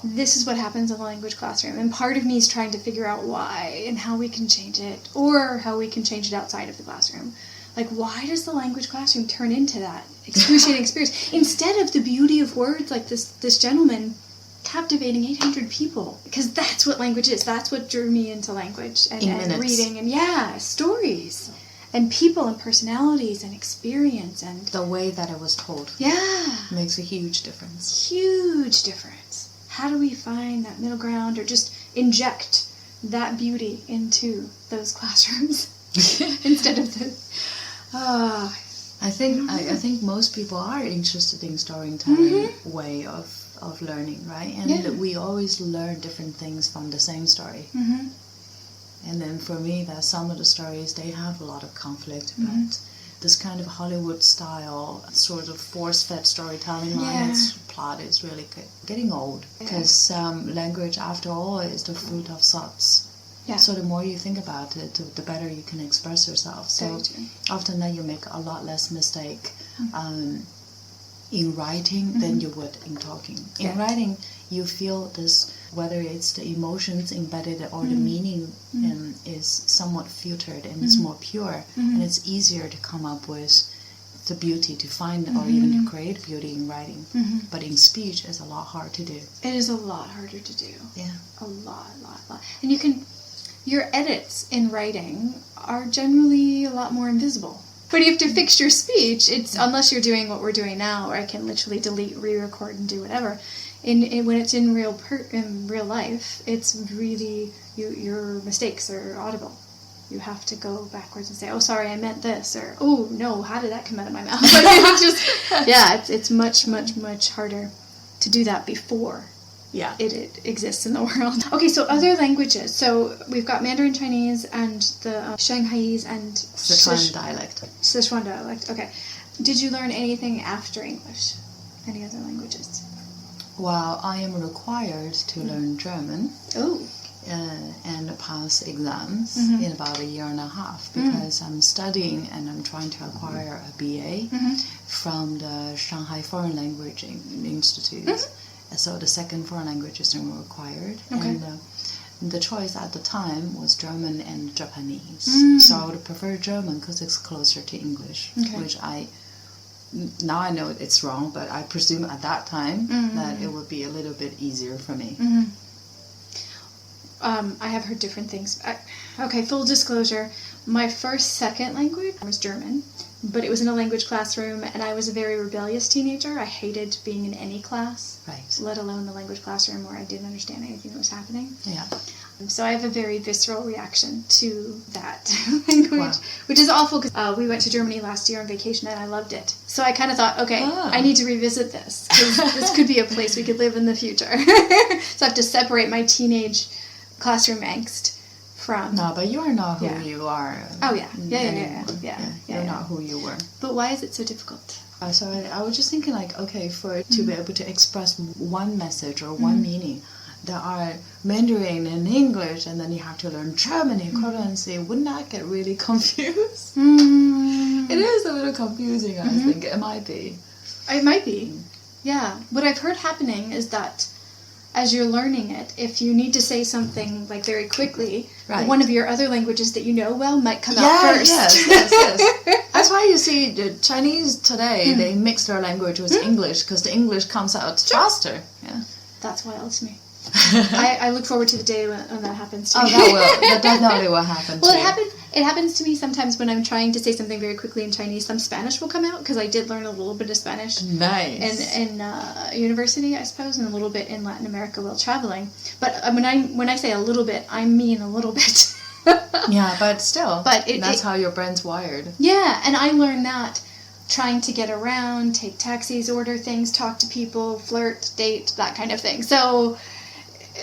[SPEAKER 2] This is what happens in the language classroom, and part of me is trying to figure out why and how we can change it, or how we can change it outside of the classroom. Like, why does the language classroom turn into that excruciating experience instead of the beauty of words like this gentleman captivating 800 people? Because that's what language is. That's what drew me into language and reading and stories and people and personalities and experience and
[SPEAKER 3] the way that it was told.
[SPEAKER 2] Yeah,
[SPEAKER 3] makes a huge difference.
[SPEAKER 2] Huge difference. How do we find that middle ground, or just inject that beauty into those classrooms instead of the...
[SPEAKER 3] I think most people are interested in storytelling way of learning, right? And we always learn different things from the same story. And then for me, that some of the stories, they have a lot of conflict, but this kind of Hollywood style sort of force-fed storytelling line, its plot is really getting old, because language, after all, is the fruit of thoughts. Yeah. So the more you think about it, the better you can express yourself. So often then you make a lot less mistake in writing than you would in talking. In writing, you feel this, whether it's the emotions embedded or the meaning is somewhat filtered and it's more pure, and it's easier to come up with the beauty, to find or even to create beauty in writing. But in speech, it's a lot hard to do.
[SPEAKER 2] It is a lot harder to do.
[SPEAKER 3] Yeah.
[SPEAKER 2] A lot. And your edits in writing are generally a lot more invisible. But you have to fix your speech. It's unless you're doing what we're doing now, where I can literally delete, re-record, and do whatever. When it's in real life, it's really your mistakes are audible. You have to go backwards and say, "Oh, sorry, I meant this," or "Oh no, how did that come out of my mouth?" It's much harder to do that before.
[SPEAKER 3] Yeah.
[SPEAKER 2] It exists in the world. Okay, so other languages. So we've got Mandarin Chinese and the Shanghaiese and
[SPEAKER 3] Sichuan dialect.
[SPEAKER 2] Sichuan dialect. Okay. Did you learn anything after English? Any other languages?
[SPEAKER 3] Well, I am required to learn German.
[SPEAKER 2] Oh.
[SPEAKER 3] And pass exams in about a year and a half because I'm studying and I'm trying to acquire a BA from the Shanghai Foreign Language Institute. So the second foreign language is required.
[SPEAKER 2] Okay.
[SPEAKER 3] And the choice at the time was German and Japanese. So I would prefer German because it's closer to English, which now I know it's wrong, but I presume at that time that it would be a little bit easier for me.
[SPEAKER 2] I have heard different things. Okay, full disclosure, my second language was German, but it was in a language classroom, and I was a very rebellious teenager. I hated being in any class, let alone the language classroom where I didn't understand anything that was happening.
[SPEAKER 3] Yeah.
[SPEAKER 2] So I have a very visceral reaction to that language, which is awful because we went to Germany last year on vacation and I loved it. So I kind of thought, okay, I need to revisit this because this could be a place we could live in the future. So I have to separate my teenage classroom angst from...
[SPEAKER 3] No, but you are not who you are.
[SPEAKER 2] Oh, yeah.
[SPEAKER 3] You're not who you were.
[SPEAKER 2] But why is it so difficult?
[SPEAKER 3] So I was just thinking, like, okay, to be able to express one message or one meaning, there are Mandarin and English, and then you have to learn German equivalency. Wouldn't that get really confused? It is a little confusing, I think. It might be.
[SPEAKER 2] It might be. Yeah. What I've heard happening is that as you're learning it, if you need to say something like very quickly, one of your other languages that you know well might come out first.
[SPEAKER 3] Yes. That's why you see the Chinese today, they mix their language with English because the English comes out faster. Yeah.
[SPEAKER 2] That's wild to me. I look forward to the day when that happens to me.
[SPEAKER 3] That definitely will happen to you.
[SPEAKER 2] It happens to me sometimes when I'm trying to say something very quickly in Chinese. Some Spanish will come out because I did learn a little bit of Spanish.
[SPEAKER 3] Nice.
[SPEAKER 2] In university, I suppose, and a little bit in Latin America while traveling. But when I say a little bit, I mean a little bit.
[SPEAKER 3] Yeah, but still. That's how your brain's wired.
[SPEAKER 2] Yeah, and I learned that trying to get around, take taxis, order things, talk to people, flirt, date, that kind of thing. So...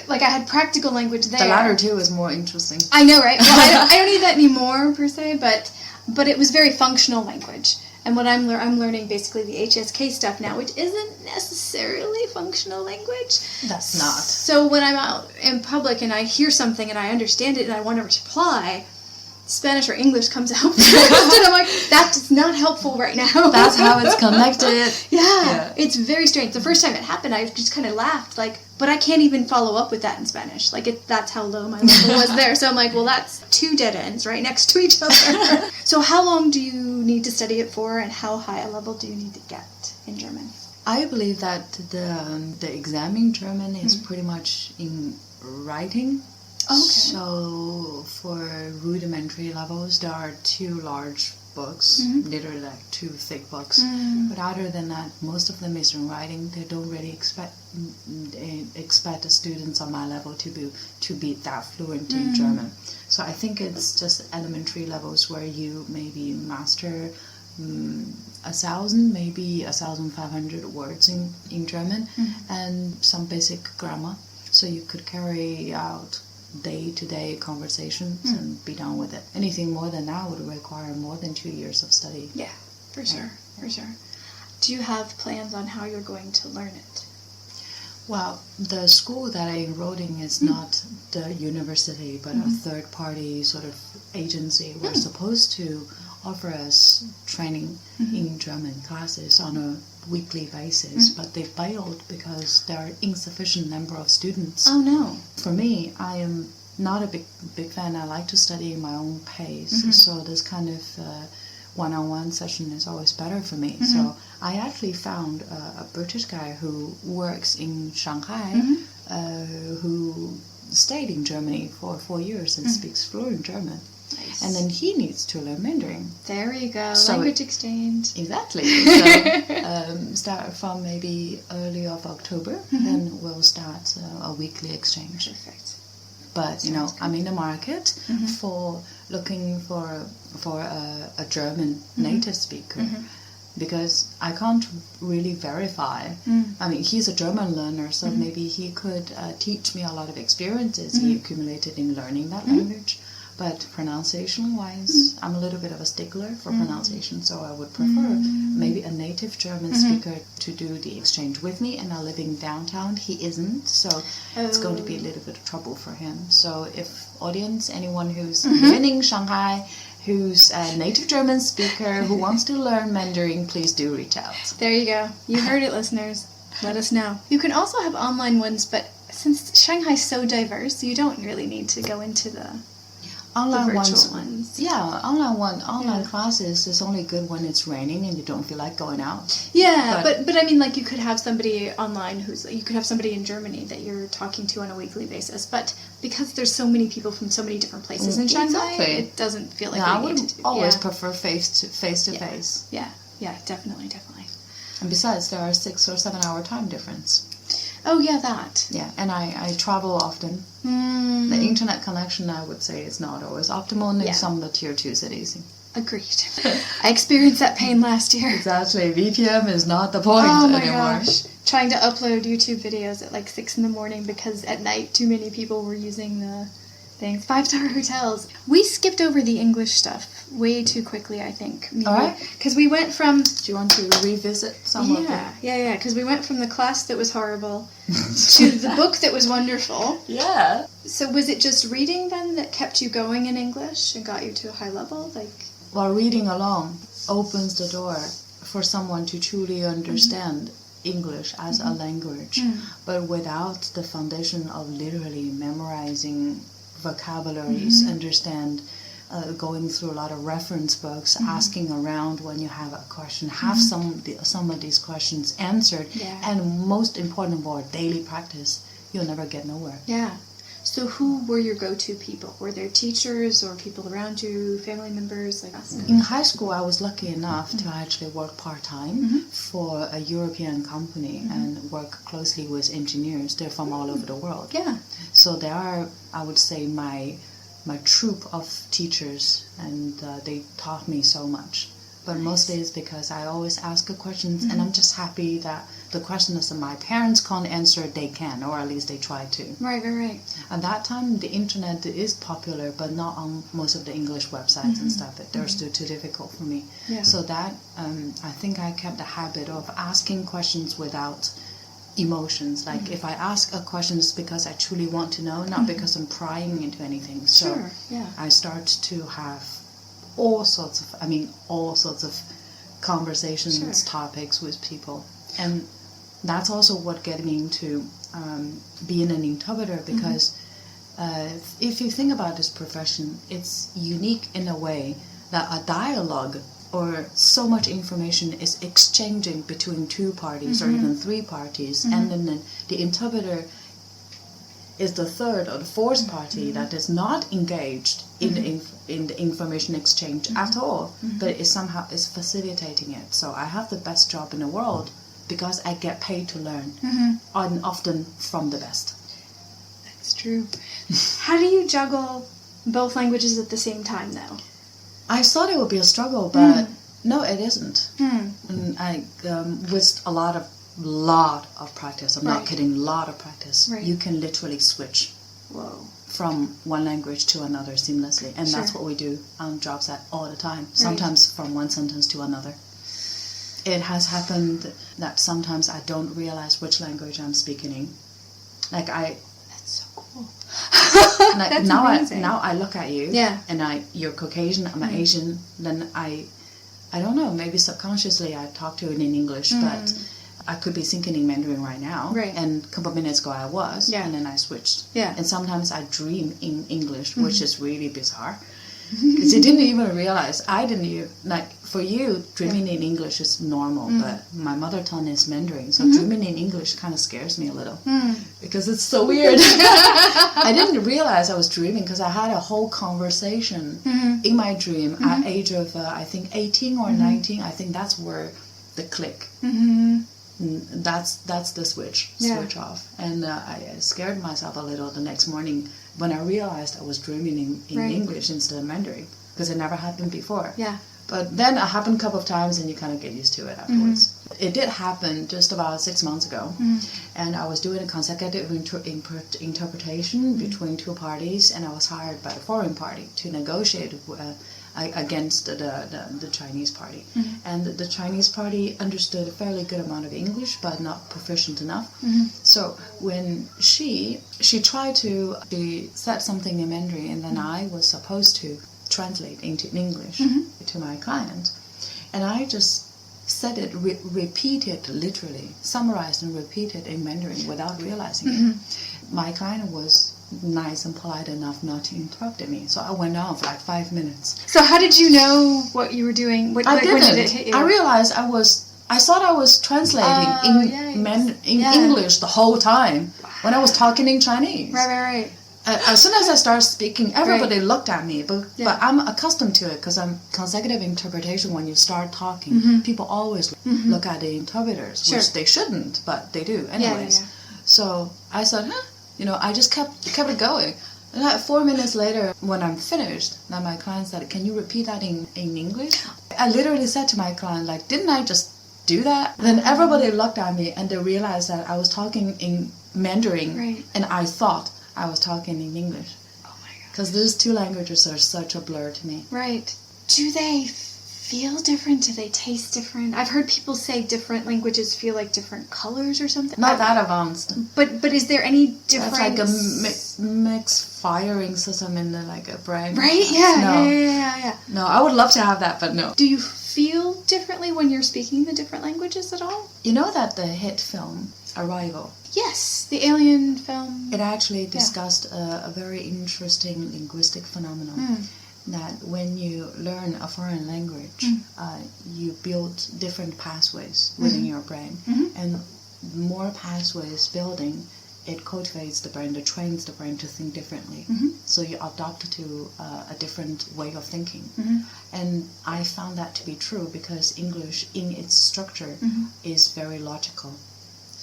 [SPEAKER 2] like, I had practical language there.
[SPEAKER 3] The latter, too, is more interesting.
[SPEAKER 2] I know, right? Well, I don't need that anymore, per se, but it was very functional language. And what I'm learning basically the HSK stuff now, which isn't necessarily functional language.
[SPEAKER 3] That's not.
[SPEAKER 2] So when I'm out in public and I hear something and I understand it and I want to reply, Spanish or English comes out first. And I'm like, that is not helpful right now.
[SPEAKER 3] That's how it's connected.
[SPEAKER 2] Yeah, it's very strange. The first time it happened, I just kind of laughed, like, but I can't even follow up with that in Spanish. Like, that's how low my level was there. So I'm like, well, that's two dead ends right next to each other. So how long do you need to study it for, and how high a level do you need to get in German?
[SPEAKER 3] I believe that the exam in German is pretty much in writing.
[SPEAKER 2] Okay.
[SPEAKER 3] So for rudimentary levels, there are 2 large books, literally like 2 thick books. But other than that, most of them is in writing. They don't really expect the students on my level to be that fluent in German. So I think it's just elementary levels where you maybe master 1,000, maybe 1,500 words in German, and some basic grammar. So you could carry out day-to-day conversations and be done with it. Anything more than that would require more than 2 years of study.
[SPEAKER 2] Yeah, for sure. Do you have plans on how you're going to learn it?
[SPEAKER 3] Well, the school that I enrolled in is not the university, but a third-party sort of agency. We're supposed to offer us training in German classes on a weekly basis, but they failed because there are insufficient number of students.
[SPEAKER 2] Oh no.
[SPEAKER 3] For me, I am not a big fan. I like to study in my own pace, so this kind of one-on-one session is always better for me. So I actually found a British guy who works in Shanghai, who stayed in Germany for 4 years and speaks fluent German.
[SPEAKER 2] Nice.
[SPEAKER 3] And then he needs to learn Mandarin.
[SPEAKER 2] There you go.
[SPEAKER 3] So
[SPEAKER 2] Language exchange.
[SPEAKER 3] Exactly. So start from maybe early of October, then we'll start a weekly exchange.
[SPEAKER 2] Perfect.
[SPEAKER 3] But you know, I'm in the market for looking for a German native speaker, because I can't really verify. I mean, he's a German learner, so maybe he could teach me a lot of experiences he accumulated in learning that language. But pronunciation-wise, I'm a little bit of a stickler for pronunciation, so I would prefer maybe a native German speaker to do the exchange with me, and I live in downtown. He isn't, so it's going to be a little bit of trouble for him. So if audience, anyone who's living in Shanghai, who's a native German speaker, who wants to learn Mandarin, please do reach out.
[SPEAKER 2] There you go. You heard it, listeners. Let us know. You can also have online ones, but since Shanghai's so diverse, you don't really need to go into the
[SPEAKER 3] Online
[SPEAKER 2] virtual ones.
[SPEAKER 3] Yeah, online classes is only good when it's raining and you don't feel like going out.
[SPEAKER 2] Yeah, but I mean, like, you could have somebody online you could have somebody in Germany that you're talking to on a weekly basis, but because there's so many people from so many different places in Shanghai, it doesn't feel like
[SPEAKER 3] I
[SPEAKER 2] we
[SPEAKER 3] would
[SPEAKER 2] need to do.
[SPEAKER 3] always prefer face to face.
[SPEAKER 2] Yeah, definitely.
[SPEAKER 3] And besides, there are 6 or 7 hour time difference.
[SPEAKER 2] Oh yeah, that.
[SPEAKER 3] Yeah, and I travel often. The internet connection, I would say, is not always optimal in some of the tier 2 cities.
[SPEAKER 2] Agreed. I experienced that pain last year.
[SPEAKER 3] Exactly. VPN is not the point anymore.
[SPEAKER 2] Gosh. Trying to upload YouTube videos at like 6 in the morning because at night too many people were using the things. 5-star hotels. We skipped over the English stuff way too quickly, I think.
[SPEAKER 3] All right.
[SPEAKER 2] Because we went from...
[SPEAKER 3] Do you want to revisit some of it?
[SPEAKER 2] Yeah. Because we went from the class that was horrible to the book that was wonderful.
[SPEAKER 3] Yeah.
[SPEAKER 2] So was it just reading then that kept you going in English and got you to a high level?
[SPEAKER 3] Well, reading along opens the door for someone to truly understand English as a language, but without the foundation of literally memorizing vocabularies, understand, going through a lot of reference books, asking around when you have a question, have some of these questions answered, and most important of all, daily practice, you'll never get nowhere.
[SPEAKER 2] Yeah. So who were your go-to people? Were there teachers or people around you, family members like us?
[SPEAKER 3] In high school, I was lucky enough to actually work part-time for a European company and work closely with engineers. They're from all over the world.
[SPEAKER 2] Yeah.
[SPEAKER 3] So they are, I would say, my troupe of teachers, and they taught me so much. But mostly it's because I always ask questions, and I'm just happy that the questions that my parents can't answer, they can, or at least they try to.
[SPEAKER 2] Right.
[SPEAKER 3] At that time, the internet is popular, but not on most of the English websites and stuff. They're still too difficult for me.
[SPEAKER 2] Yeah.
[SPEAKER 3] So that, I think I kept the habit of asking questions without emotions. Like, if I ask a question, it's because I truly want to know, not because I'm prying into anything. So
[SPEAKER 2] Sure, yeah.
[SPEAKER 3] I start to have all sorts of conversations, topics with people. And that's also what got me into being an interpreter, because if you think about this profession, it's unique in a way that a dialogue or so much information is exchanging between 2 parties or even 3 parties, and then the interpreter is the 3rd or the 4th party that is not engaged in the information exchange at all, but is somehow is facilitating it. So I have the best job in the world because I get paid to learn, and often from the best.
[SPEAKER 2] That's true. How do you juggle both languages at the same time, though?
[SPEAKER 3] I thought it would be a struggle, but no, it isn't. And I, with a lot of practice, I'm not kidding, a lot of practice, you can literally switch from one language to another seamlessly. And that's what we do on jobs all the time, sometimes from one sentence to another. It has happened that sometimes I don't realize which language I'm speaking in. That's
[SPEAKER 2] so cool.
[SPEAKER 3] Like
[SPEAKER 2] That's
[SPEAKER 3] now
[SPEAKER 2] amazing.
[SPEAKER 3] I look at you, and you're Caucasian, I'm Asian, then I don't know, maybe subconsciously I talk to it in English, but I could be thinking in Mandarin right now, and a couple of minutes ago I was, and then I switched. And sometimes I dream in English, which is really bizarre. Because you didn't even realize, I didn't even, like, for you, dreaming in English is normal, but my mother tongue is Mandarin, so dreaming in English kind of scares me a little, because it's so weird. I didn't realize I was dreaming, because I had a whole conversation in my dream at age of, I think, 18 or 19, I think that's where the click. That's the switch off. And I scared myself a little the next morning when I realized I was dreaming in English instead of Mandarin, because it never happened before. But then it happened a couple of times, and you kind of get used to it afterwards. It did happen just about 6 months ago, and I was doing a consecutive interpretation between two parties, and I was hired by the foreign party to negotiate against the Chinese party. And the Chinese party understood a fairly good amount of English, but not proficient enough. So when she tried to said something in Mandarin, and then I was supposed to translate into English to my client, and I just said it, repeated literally, summarized and repeated in Mandarin without realizing it. My client was nice and polite enough not to interrupt me, so I went on for like 5 minutes.
[SPEAKER 2] So how did you know what you were doing?
[SPEAKER 3] I didn't.
[SPEAKER 2] When did it hit you?
[SPEAKER 3] I realized I thought I was translating in English the whole time when I was talking in Chinese.
[SPEAKER 2] Right.
[SPEAKER 3] As soon as I started speaking, everybody looked at me, but I'm accustomed to it, because I'm consecutive interpretation. When you start talking, people always look at the interpreters, which they shouldn't, but they do anyways. So I said, I just kept it going. And like 4 minutes later, when I'm finished, now my client said, "Can you repeat that in English?" I literally said to my client, like, didn't I just do that? Then everybody looked at me, and they realized that I was talking in Mandarin, and I thought I was talking in English.
[SPEAKER 2] Oh my God.
[SPEAKER 3] Because these two languages are such a blur to me.
[SPEAKER 2] Right. Do they feel different? Do they taste different? I've heard people say different languages feel like different colors or something.
[SPEAKER 3] Not that advanced.
[SPEAKER 2] But is there any difference?
[SPEAKER 3] That's like a mixed firing system in the a brain.
[SPEAKER 2] Right? Yeah.
[SPEAKER 3] No, I would love to have that, but no.
[SPEAKER 2] Do you feel differently when you're speaking the different languages at all?
[SPEAKER 3] You know that the hit film, Arrival?
[SPEAKER 2] Yes, the alien film.
[SPEAKER 3] It actually discussed a very interesting linguistic phenomenon. That when you learn a foreign language, you build different pathways within your brain. And more pathways building, it cultivates the brain, it trains the brain to think differently. So you adopt to a different way of thinking. And I found that to be true, because English in its structure is very logical.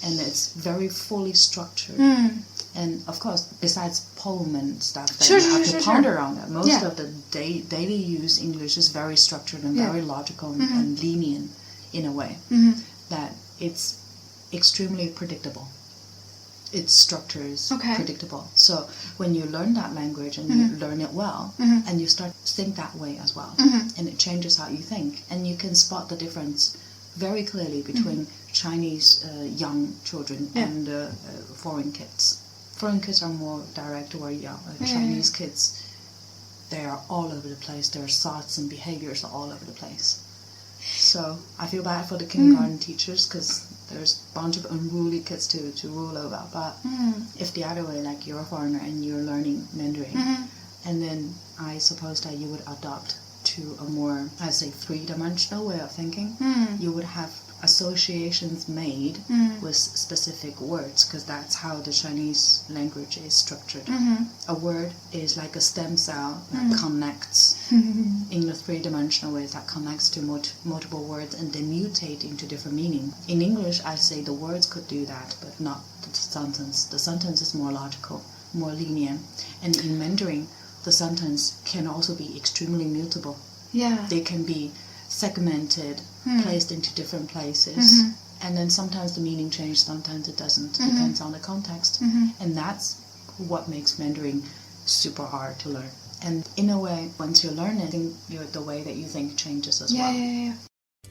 [SPEAKER 3] And it's very fully structured. And of course, besides poem and stuff that you have to ponder on it, most of the daily use English is very structured and very logical and linear in a way that it's extremely predictable. Its structure is predictable. So when you learn that language and you learn it well, and you start to think that way as well, and it changes how you think, and you can spot the difference very clearly between Chinese young children and foreign kids. Foreign kids are more direct, or Chinese kids, they are all over the place. Their thoughts and behaviors are all over the place. So I feel bad for the kindergarten teachers, because there's a bunch of unruly kids to rule over. But if the other way, like you're a foreigner and you're learning Mandarin, and then I suppose that you would adopt to a more, I say, three-dimensional way of thinking, you would have associations made with specific words, because that's how the Chinese language is structured. A word is like a stem cell that connects in the three-dimensional way, that connects to multiple words, and they mutate into different meaning. In English, I say the words could do that, but not the sentence. The sentence is more logical, more linear. And in Mandarin, the sentence can also be extremely mutable. They can be segmented, placed into different places, and then sometimes the meaning changes, sometimes it doesn't. Depends on the context. And that's what makes Mandarin super hard to learn. And in a way, once you learn it, the way that you think changes as well.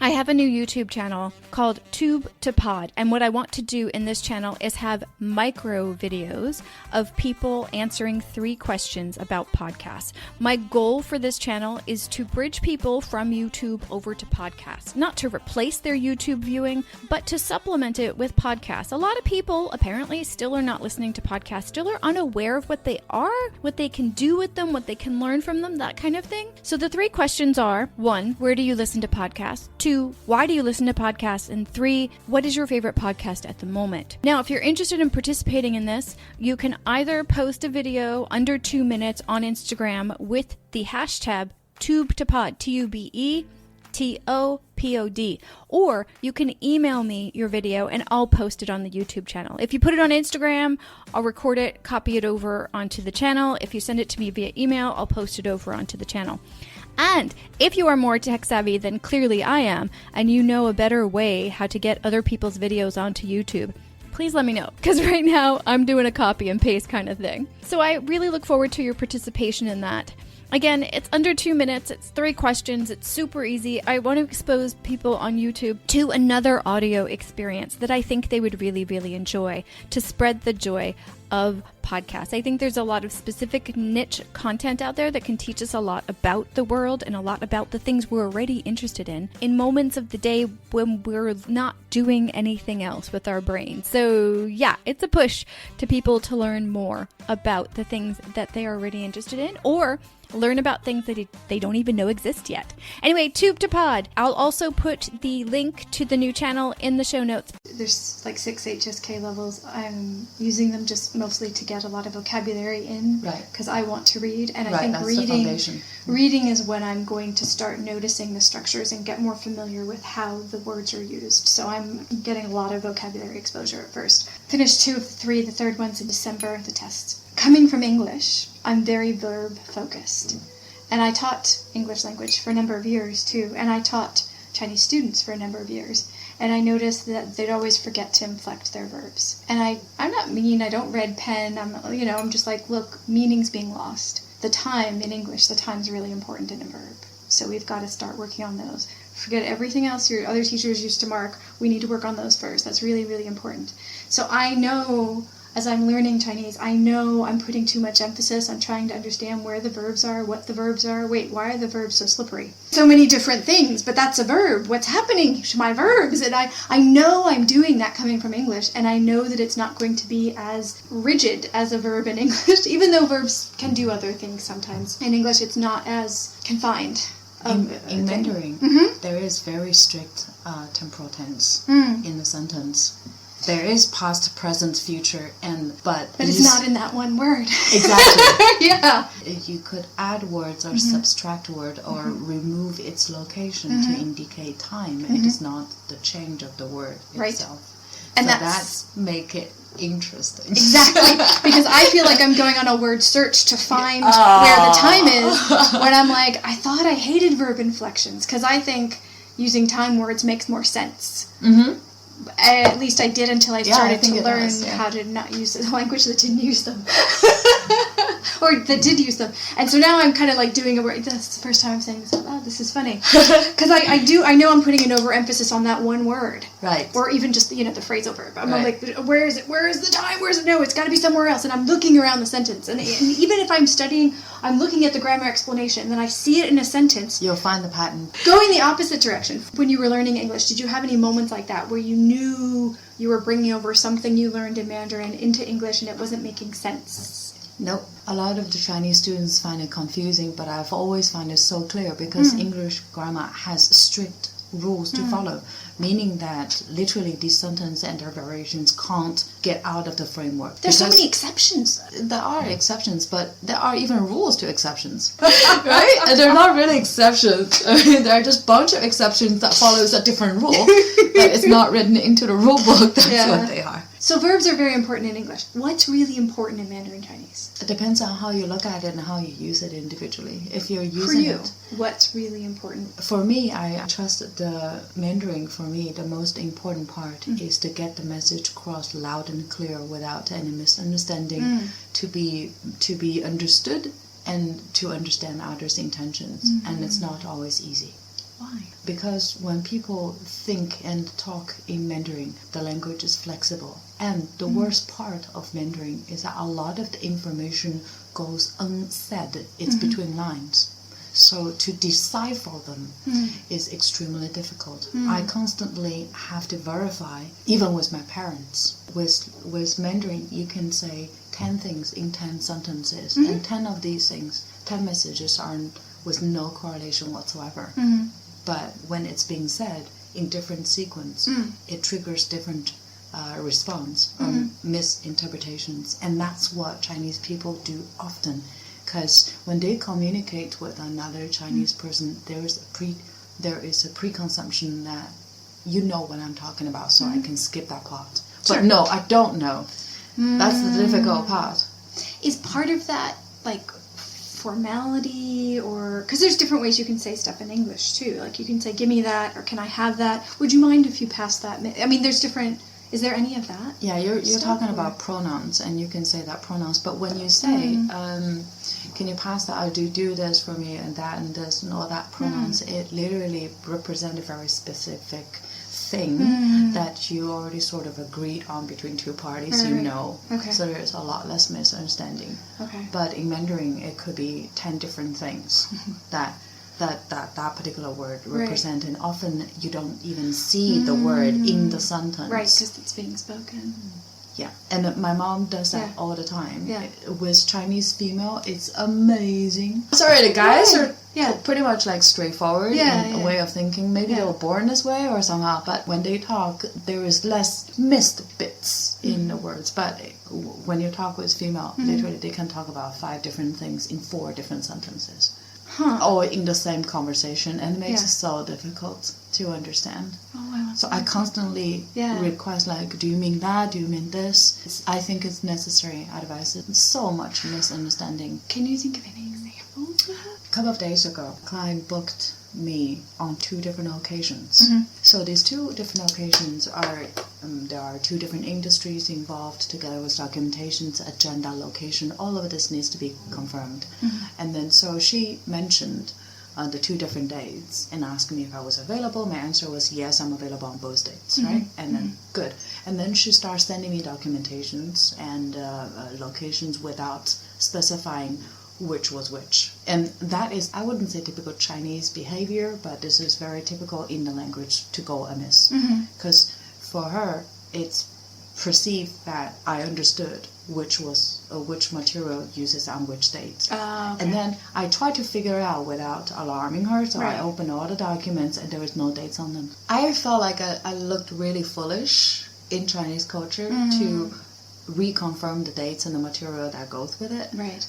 [SPEAKER 1] I have a new YouTube channel called Tube to Pod, and what I want to do in this channel is have micro videos of people answering 3 questions about podcasts. My goal for this channel is to bridge people from YouTube over to podcasts, not to replace their YouTube viewing, but to supplement it with podcasts. A lot of people apparently still are not listening to podcasts, still are unaware of what they are, what they can do with them, what they can learn from them, that kind of thing. So the 3 questions are, 1, where do you listen to podcasts? 2, why do you listen to podcasts? And 3, what is your favorite podcast at the moment? Now, if you're interested in participating in this, you can either post a video under 2 minutes on Instagram with the hashtag TubeToPod, TubeToPod, or you can email me your video and I'll post it on the YouTube channel. If you put it on Instagram, I'll record it, copy it over onto the channel. If you send it to me via email, I'll post it over onto the channel. And if you are more tech savvy than clearly I am, and you know a better way how to get other people's videos onto YouTube, please let me know, because right now I'm doing a copy and paste kind of thing. So I really look forward to your participation in that. Again, it's under 2 minutes, it's 3 questions, it's super easy. I want to expose people on YouTube to another audio experience that I think they would really, really enjoy, to spread the joy of podcasts. I think there's a lot of specific niche content out there that can teach us a lot about the world and a lot about the things we're already interested in moments of the day when we're not doing anything else with our brain. So yeah, it's a push to people to learn more about the things that they are already interested in, or learn about things that they don't even know exist yet. Anyway, Tube to Pod. I'll also put the link to the new channel in the show notes.
[SPEAKER 2] There's like 6 HSK levels. I'm using them just mostly to get a lot of vocabulary in, because I want to read, and I think reading is when I'm going to start noticing the structures and get more familiar with how the words are used. So I'm getting a lot of vocabulary exposure at first. Finished 2 of 3, the 3rd one's in December, the tests. Coming from English, I'm very verb focused, and I taught English language for a number of years too, and I taught Chinese students for a number of years, and I noticed that they'd always forget to inflect their verbs. And I'm not mean, I don't red pen, I'm just like, look, meaning's being lost. The time in English, the time's really important in a verb, so we've got to start working on those. Forget everything else your other teachers used to mark, we need to work on those first. That's really, really important. So I know, as I'm learning Chinese, I know I'm putting too much emphasis on trying to understand where the verbs are, what the verbs are. Wait, why are the verbs so slippery? So many different things, but that's a verb. What's happening to my verbs? And I know I'm doing that coming from English, and I know that it's not going to be as rigid as a verb in English, even though verbs can do other things sometimes. In English, it's not as confined.
[SPEAKER 3] In Mandarin, there is very strict temporal tense in the sentence. There is past, present, future, but
[SPEAKER 2] it's not in that one word.
[SPEAKER 3] Exactly.
[SPEAKER 2] Yeah.
[SPEAKER 3] You could add words or subtract word or remove its location to indicate time. It is not the change of the word itself.
[SPEAKER 2] And
[SPEAKER 3] so that's make it interesting.
[SPEAKER 2] Exactly. Because I feel like I'm going on a word search to find where the time is, when I'm like, I thought I hated verb inflections, because I think using time words makes more sense. At least I did until I started to learn how to not use the language that didn't use them. Or that did use them. And so now I'm kind of like doing a word. That's the first time I'm saying this out loud. This is funny. Because I know I'm putting an overemphasis on that one word.
[SPEAKER 3] Right.
[SPEAKER 2] Or even just, the phrasal verb. I'm like, where is it? Where is the time? Where is it? No, it's got to be somewhere else. And I'm looking around the sentence. And even if I'm studying, I'm looking at the grammar explanation, then I see it in a sentence.
[SPEAKER 3] You'll find the pattern.
[SPEAKER 2] Going the opposite direction. When you were learning English, did you have any moments like that where you knew you were bringing over something you learned in Mandarin into English and it wasn't making sense?
[SPEAKER 3] Nope. A lot of the Chinese students find it confusing, but I've always found it so clear because English grammar has strict rules to follow, meaning that literally these sentence and their variations can't get out of the framework.
[SPEAKER 2] There's so many exceptions.
[SPEAKER 3] There are exceptions, but there are even rules to exceptions, right? And they're not really exceptions. There are just a bunch of exceptions that follows a different rule, but it's not written into the rule book. That's what they are.
[SPEAKER 2] So verbs are very important in English. What's really important in Mandarin Chinese?
[SPEAKER 3] It depends on how you look at it and how you use it individually. If you're using it...
[SPEAKER 2] what's really important?
[SPEAKER 3] For me, I trust the Mandarin. For me, the most important part is to get the message across loud and clear without any misunderstanding, to be understood and to understand others' intentions. And it's not always easy.
[SPEAKER 2] Why?
[SPEAKER 3] Because when people think and talk in Mandarin, the language is flexible. And the worst part of Mandarin is that a lot of the information goes unsaid. It's between lines. So to decipher them is extremely difficult. I constantly have to verify, even with my parents. With Mandarin, you can say 10 things in 10 sentences. And 10 of these things, 10 messages are with no correlation whatsoever. But when it's being said in different sequence, it triggers different response or misinterpretations. And that's what Chinese people do often. Because when they communicate with another Chinese person, there is a preconception that you know what I'm talking about, so I can skip that part.
[SPEAKER 2] Sure.
[SPEAKER 3] But no, I don't know. That's the difficult part.
[SPEAKER 2] Is part of that like formality, or because there's different ways you can say stuff in English too. Like you can say, "Give me that," or "Can I have that?" "Would you mind if you pass that?" I mean, there's different. Is there any of that?
[SPEAKER 3] Yeah, you're talking about pronouns, and you can say that pronouns. But when you say, "Can you pass that?" "Or do this for me," and that and this and all that pronouns, it literally represents a very specific thing that you already sort of agreed on between two parties.
[SPEAKER 2] Right.
[SPEAKER 3] You know,
[SPEAKER 2] Okay.
[SPEAKER 3] so there's a lot less misunderstanding.
[SPEAKER 2] Okay.
[SPEAKER 3] But in Mandarin, it could be 10 different things that particular word represent, and often you don't even see the word in the sentence.
[SPEAKER 2] Right, because it's being spoken.
[SPEAKER 3] Yeah, and my mom does that
[SPEAKER 2] Yeah.
[SPEAKER 3] all the time.
[SPEAKER 2] Yeah.
[SPEAKER 3] With Chinese female, it's amazing. Sorry, the guys are
[SPEAKER 2] Yeah.
[SPEAKER 3] pretty much like straightforward in a way of thinking. Maybe they were born this way or somehow, but when they talk, there is less missed bits in the words. But when you talk with female, literally they can talk about 5 different things in 4 different sentences. Or in the same conversation, and it makes it so difficult to understand.
[SPEAKER 2] Oh, wow.
[SPEAKER 3] So I constantly request, like, do you mean that? Do you mean this? I think it's necessary. Otherwise, it's so much misunderstanding.
[SPEAKER 2] Can you think of any examples of that?
[SPEAKER 3] A couple of days ago, a client booked me on 2 different occasions. So these 2 different occasions are, there are 2 different industries involved together with documentations, agenda, location. All of this needs to be confirmed. And then so she mentioned the 2 different dates and asked me if I was available. My answer was yes, I'm available on both dates, right? And then good. And then she starts sending me documentations and locations without specifying which was which. And that is, I wouldn't say typical Chinese behavior, but this is very typical in the language to go amiss. Because for her, it's perceived that I understood which material uses on which date.
[SPEAKER 2] Okay.
[SPEAKER 3] And then I try to figure it out without alarming her, so I open all the documents and there was no dates on them. I felt like I looked really foolish in Chinese culture to reconfirm the dates and the material that goes with it.
[SPEAKER 2] Right.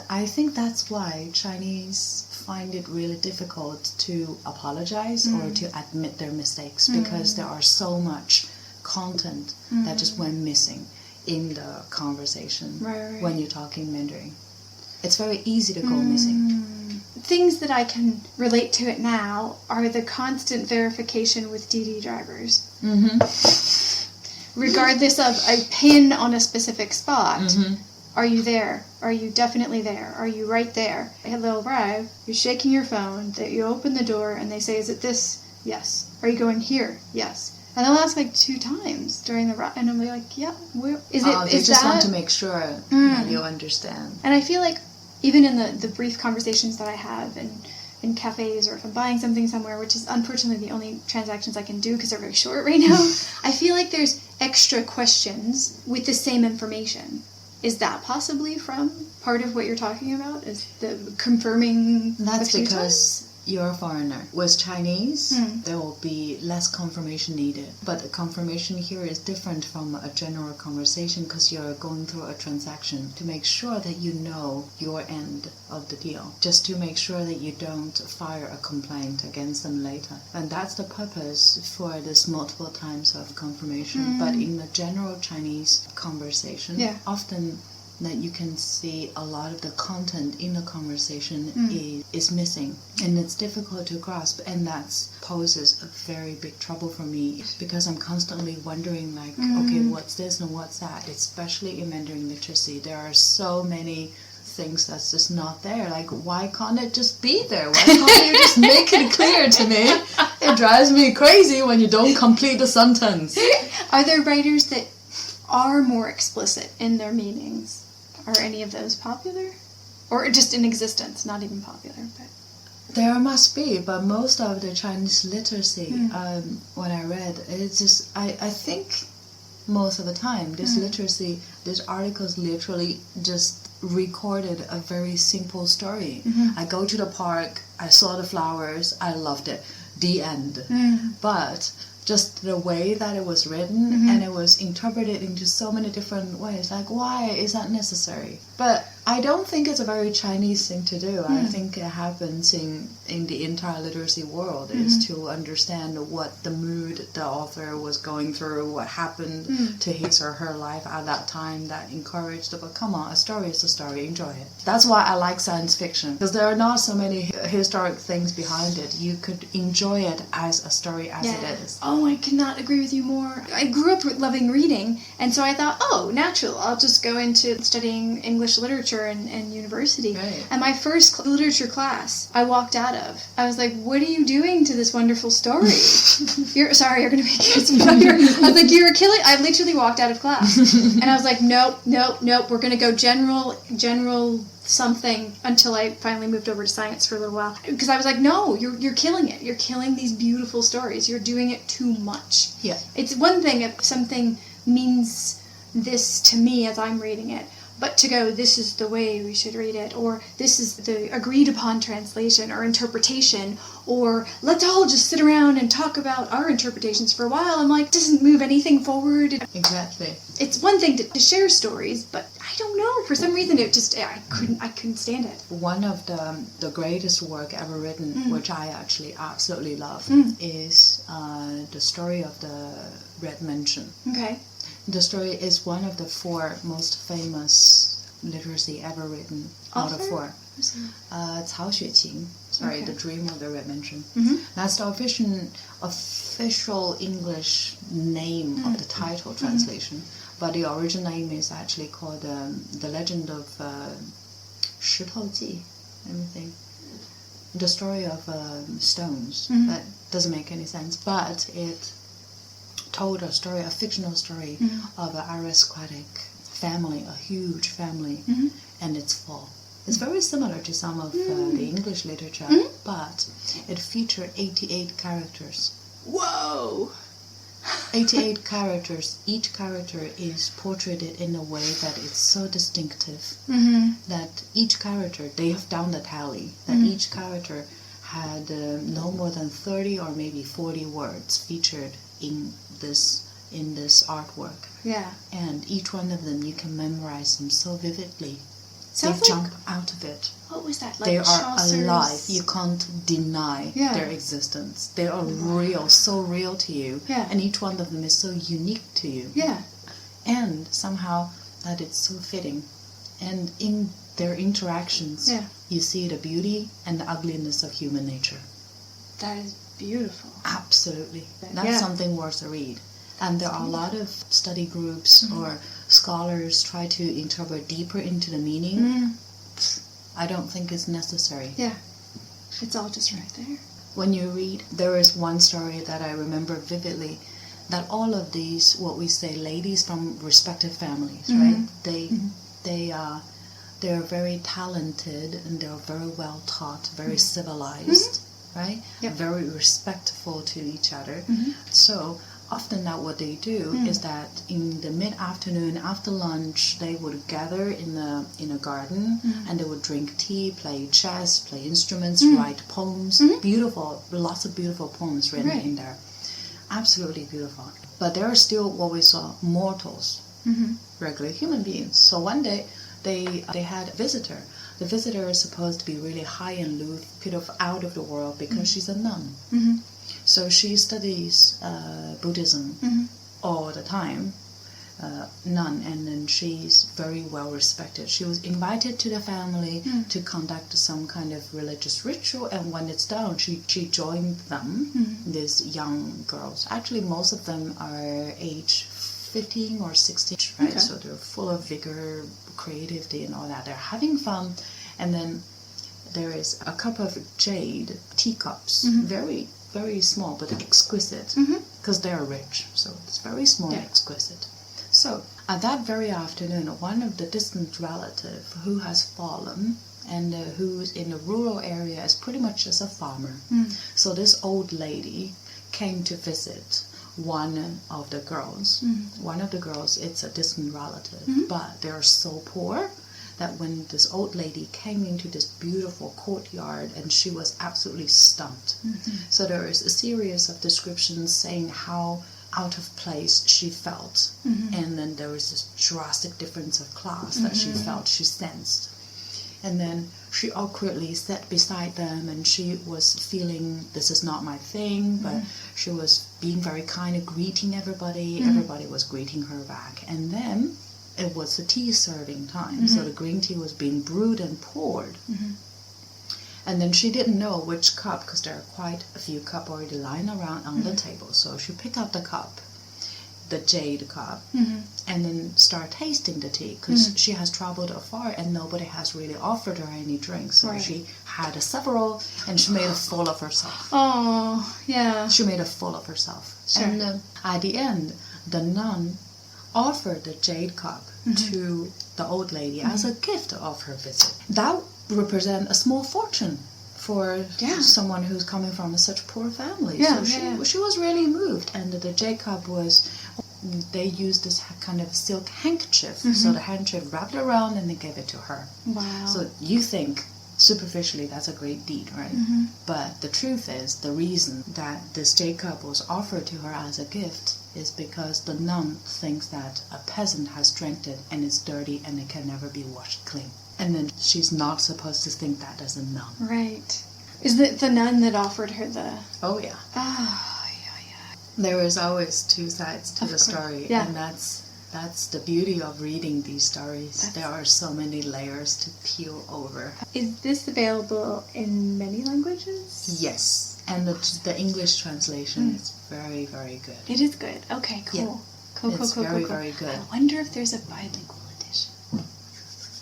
[SPEAKER 3] I think that's why Chinese find it really difficult to apologize or to admit their mistakes, because there are so much content that just went missing in the conversation when you're talking Mandarin. It's very easy to go missing.
[SPEAKER 2] Things that I can relate to it now are the constant verification with DD drivers. Regardless of a pin on a specific spot. Are you there? Are you definitely there? Are you right there? They'll arrive, you're shaking your phone, you open the door, and they say, "Is it this?" "Yes." "Are you going here?" "Yes." And they'll ask like 2 times during the ride, and I'll be like, "Yeah, where is it?"
[SPEAKER 3] They
[SPEAKER 2] is
[SPEAKER 3] just
[SPEAKER 2] that?
[SPEAKER 3] want to make sure that you understand.
[SPEAKER 2] And I feel like even in the brief conversations that I have in cafes, or if I'm buying something somewhere, which is unfortunately the only transactions I can do because they're very short right now, I feel like there's extra questions with the same information. Is that possibly from part of what you're talking about? Is the confirming?
[SPEAKER 3] That's
[SPEAKER 2] a few
[SPEAKER 3] because you're a foreigner. With Chinese, there will be less confirmation needed. But the confirmation here is different from a general conversation, because you're going through a transaction to make sure that you know your end of the deal. Just to make sure that you don't fire a complaint against them later. And that's the purpose for this multiple times of confirmation. But in the general Chinese conversation, often that you can see a lot of the content in the conversation is missing, and it's difficult to grasp, and that poses a very big trouble for me, because I'm constantly wondering, like, okay, what's this and what's that, especially in Mandarin literacy. There are so many things that's just not there. Like, why can't it just be there? Why can't you just make it clear to me? It drives me crazy when you don't complete the sentence.
[SPEAKER 2] Are there writers that are more explicit in their meanings? Are any of those popular? Or just in existence, not even popular, but...
[SPEAKER 3] There must be, but most of the Chinese literacy, when I read, it's just, I think most of the time, this literacy, these articles literally just recorded a very simple story. I go to the park, I saw the flowers, I loved it, the end. But just the way that it was written and it was interpreted into so many different ways, like, why is that necessary? But I don't think it's a very Chinese thing to do. I think it happens in the entire literacy world, is to understand what the mood the author was going through, what happened to his or her life at that time that encouraged it. But come on, a story is a story, enjoy it. That's why I like science fiction, because there are not so many historic things behind it. You could enjoy it as a story as it is.
[SPEAKER 2] Oh, I could not agree with you more. I grew up loving reading, and so I thought, oh, natural, I'll just go into studying English literature in university.
[SPEAKER 3] Right.
[SPEAKER 2] And my first literature class I walked out of, I was like, what are you doing to this wonderful story? You're going to make kids. I was like, you're killing... I literally walked out of class. And I was like, nope, we're going to go general something, until I finally moved over to science for a little while. Because I was like, no, you're killing it. You're killing these beautiful stories. You're doing it too much.
[SPEAKER 3] Yeah.
[SPEAKER 2] It's one thing if something means this to me as I'm reading it, but to go, this is the way we should read it, or this is the agreed upon translation or interpretation, or let's all just sit around and talk about our interpretations for a while. I'm like, it doesn't move anything forward.
[SPEAKER 3] Exactly.
[SPEAKER 2] It's one thing to share stories, but I don't know, for some reason it just, I couldn't stand it.
[SPEAKER 3] One of the greatest work ever written, which I actually absolutely love, is the story of the Red Mansion.
[SPEAKER 2] Okay.
[SPEAKER 3] The story is one of the 4 most famous literacy ever written out of 4. Cao Xueqing, The Dream of the Red Mansion. That's the official English name of the title translation, but the original name is actually called The Legend of Shitouji. Let me think. The story of stones. That doesn't make any sense, but it told a fictional story of an aristocratic family, a huge family, and its fall. It's very similar to some of the English literature, but it featured 88 characters.
[SPEAKER 2] Whoa!
[SPEAKER 3] 88 characters. Each character is portrayed in a way that is so distinctive that each character, they have done the tally, that each character had no more than 30 or maybe 40 words featured in this artwork.
[SPEAKER 2] Yeah.
[SPEAKER 3] And each one of them, you can memorize them so vividly.
[SPEAKER 2] Sounds
[SPEAKER 3] they
[SPEAKER 2] like,
[SPEAKER 3] jump out of it.
[SPEAKER 2] What was that? Like
[SPEAKER 3] they are
[SPEAKER 2] Chaucer's...
[SPEAKER 3] alive. You can't deny their existence. They are real, so real to you.
[SPEAKER 2] Yeah.
[SPEAKER 3] And each one of them is so unique to you.
[SPEAKER 2] Yeah.
[SPEAKER 3] And somehow that it's so fitting. And in their interactions, you see the beauty and the ugliness of human nature.
[SPEAKER 2] That is beautiful.
[SPEAKER 3] Absolutely. That's something worth a read. And there are a lot of study groups or scholars try to interpret deeper into the meaning. I don't think it's necessary.
[SPEAKER 2] Yeah. It's all just right there.
[SPEAKER 3] When you read, there is one story that I remember vividly, that all of these, what we say, ladies from respective families, right? They are very talented and they're very well taught, very civilized, right?
[SPEAKER 2] Yep.
[SPEAKER 3] Very respectful to each other. So often now what they do is that in the mid-afternoon after lunch they would gather in a garden and they would drink tea, play chess, play instruments, write poems. Beautiful, lots of beautiful poems written in there. Absolutely beautiful. But there are still what we saw mortals, regular human beings. So one day they had a visitor. The visitor is supposed to be really high and aloof, kind of out of the world because she's a nun. So she studies Buddhism all the time, nun, and then she's very well respected. She was invited to the family to conduct some kind of religious ritual, and when it's done, she joined them, these young girls. Actually, most of them are age 15 or 16, right?
[SPEAKER 2] Okay.
[SPEAKER 3] So they're full of vigor, creativity and all that. They're having fun. And then there is a cup of jade teacups, very, very small, but exquisite, because they're rich. So it's very small and exquisite. So at that very afternoon, one of the distant relative who has fallen and who's in a rural area is pretty much just a farmer. So this old lady came to visit one of the girls. One of the girls, it's a distant relative, but they're so poor that when this old lady came into this beautiful courtyard, and she was absolutely stumped. So there is a series of descriptions saying how out of place she felt, and then there was this drastic difference of class that she felt, she sensed. And then she awkwardly sat beside them, and she was feeling, this is not my thing, but she was being very kind of greeting everybody. Everybody was greeting her back. And then it was the tea serving time, so the green tea was being brewed and poured. And then she didn't know which cup, because there are quite a few cups already lying around on the table. So she picked up the cup, the jade cup, and then start tasting the tea, because she has traveled afar and nobody has really offered her any drinks. So she had several, and she made a fool of herself.
[SPEAKER 2] Oh, yeah.
[SPEAKER 3] She made a fool of herself.
[SPEAKER 2] Sure.
[SPEAKER 3] And at the end, the nun offered the jade cup to the old lady as a gift of her visit. That represents a small fortune for someone who's coming from such poor family. So she was really moved. And the jade cup was, they used this kind of silk handkerchief. So the handkerchief wrapped around and they gave it to her.
[SPEAKER 2] Wow.
[SPEAKER 3] So you think superficially that's a great deed, right? But the truth is, the reason that this jade cup was offered to her as a gift is because the nun thinks that a peasant has drank it and it's dirty and it can never be washed clean. And then she's not supposed to think that as a nun.
[SPEAKER 2] Right. Is it the nun that offered her the...
[SPEAKER 3] Oh, yeah.
[SPEAKER 2] Oh, yeah.
[SPEAKER 3] There is always two sides to the story.
[SPEAKER 2] Yeah.
[SPEAKER 3] And that's the beauty of reading these stories. There are so many layers to peel over.
[SPEAKER 2] Is this available in many languages?
[SPEAKER 3] Yes. And the English translation is very, very good.
[SPEAKER 2] It is good. Okay, cool.
[SPEAKER 3] Yeah.
[SPEAKER 2] Cool.
[SPEAKER 3] Very good.
[SPEAKER 2] I wonder if there's a bilingual edition.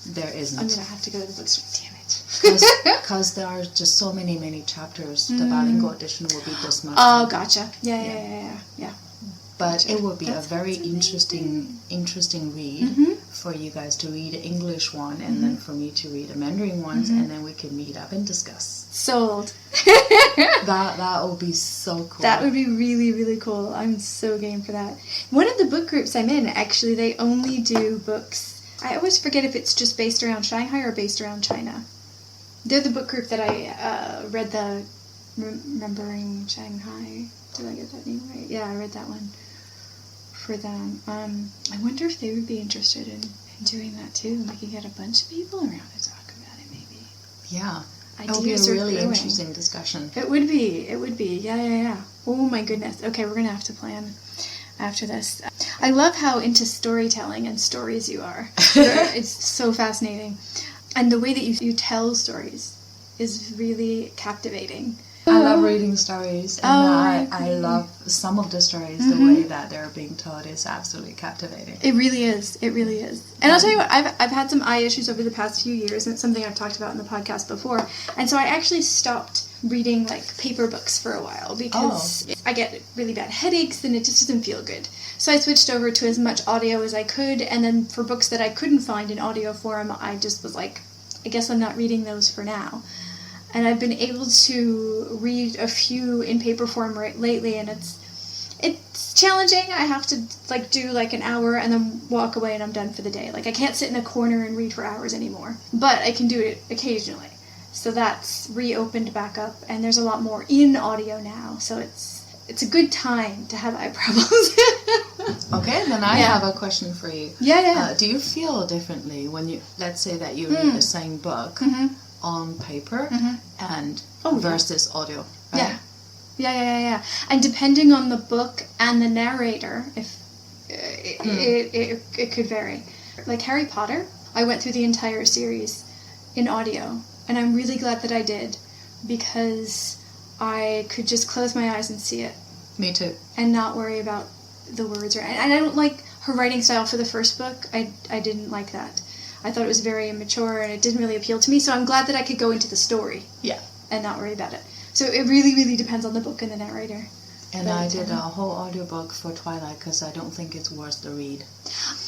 [SPEAKER 3] There isn't.
[SPEAKER 2] I'm going to have to go to the bookstore. Damn it.
[SPEAKER 3] Because there are just so many chapters. The bilingual edition will be this much.
[SPEAKER 2] Oh, gotcha. Yeah.
[SPEAKER 3] But it will be a very interesting read for you guys to read the English one, and then for me to read the Mandarin ones, and then we can meet up and discuss.
[SPEAKER 2] Sold.
[SPEAKER 3] That will be so cool.
[SPEAKER 2] That would be really, really cool. I'm so game for that. One of the book groups I'm in, actually, they only do books. I always forget if it's just based around Shanghai or based around China. They're the book group that I read the Remembering Shanghai. Did I get that name right? Yeah, I read that one for them. I wonder if they would be interested in doing that too. And we could get a bunch of people around to talk about it, maybe.
[SPEAKER 3] Yeah. It
[SPEAKER 2] Ideas
[SPEAKER 3] would be a really
[SPEAKER 2] brewing.
[SPEAKER 3] interesting discussion.
[SPEAKER 2] It would be. Yeah. Oh my goodness. Okay, we're going to have to plan after this. I love how into storytelling and stories you are. It's so fascinating. And the way that you tell stories is really captivating.
[SPEAKER 3] I love reading stories, and I love some of the stories. The way that they're being told is absolutely captivating.
[SPEAKER 2] It really is. And I'll tell you what, I've had some eye issues over the past few years, and it's something I've talked about in the podcast before. And so I actually stopped reading like paper books for a while because I get really bad headaches and it just doesn't feel good. So I switched over to as much audio as I could, and then for books that I couldn't find in audio form, I just was like, I guess I'm not reading those for now. And I've been able to read a few in paper form lately, and it's challenging. I have to do an hour and then walk away and I'm done for the day. I can't sit in a corner and read for hours anymore. But I can do it occasionally. So that's reopened back up, and there's a lot more in audio now. So it's a good time to have eye problems.
[SPEAKER 3] Okay, then I have a question for you.
[SPEAKER 2] Yeah.
[SPEAKER 3] Do you feel differently when you, let's say that you read the same book on paper and versus audio? Right?
[SPEAKER 2] Yeah. And depending on the book and the narrator, if it could vary. Like Harry Potter, I went through the entire series in audio, and I'm really glad that I did, because I could just close my eyes and see it.
[SPEAKER 3] Me too.
[SPEAKER 2] And not worry about the words. And I don't like her writing style for the first book, I didn't like that. I thought it was very immature and it didn't really appeal to me, so I'm glad that I could go into the story.
[SPEAKER 3] Yeah.
[SPEAKER 2] And not worry about it. So it really, really depends on the book and the narrator.
[SPEAKER 3] And I did a whole audiobook for Twilight because I don't think it's worth the read.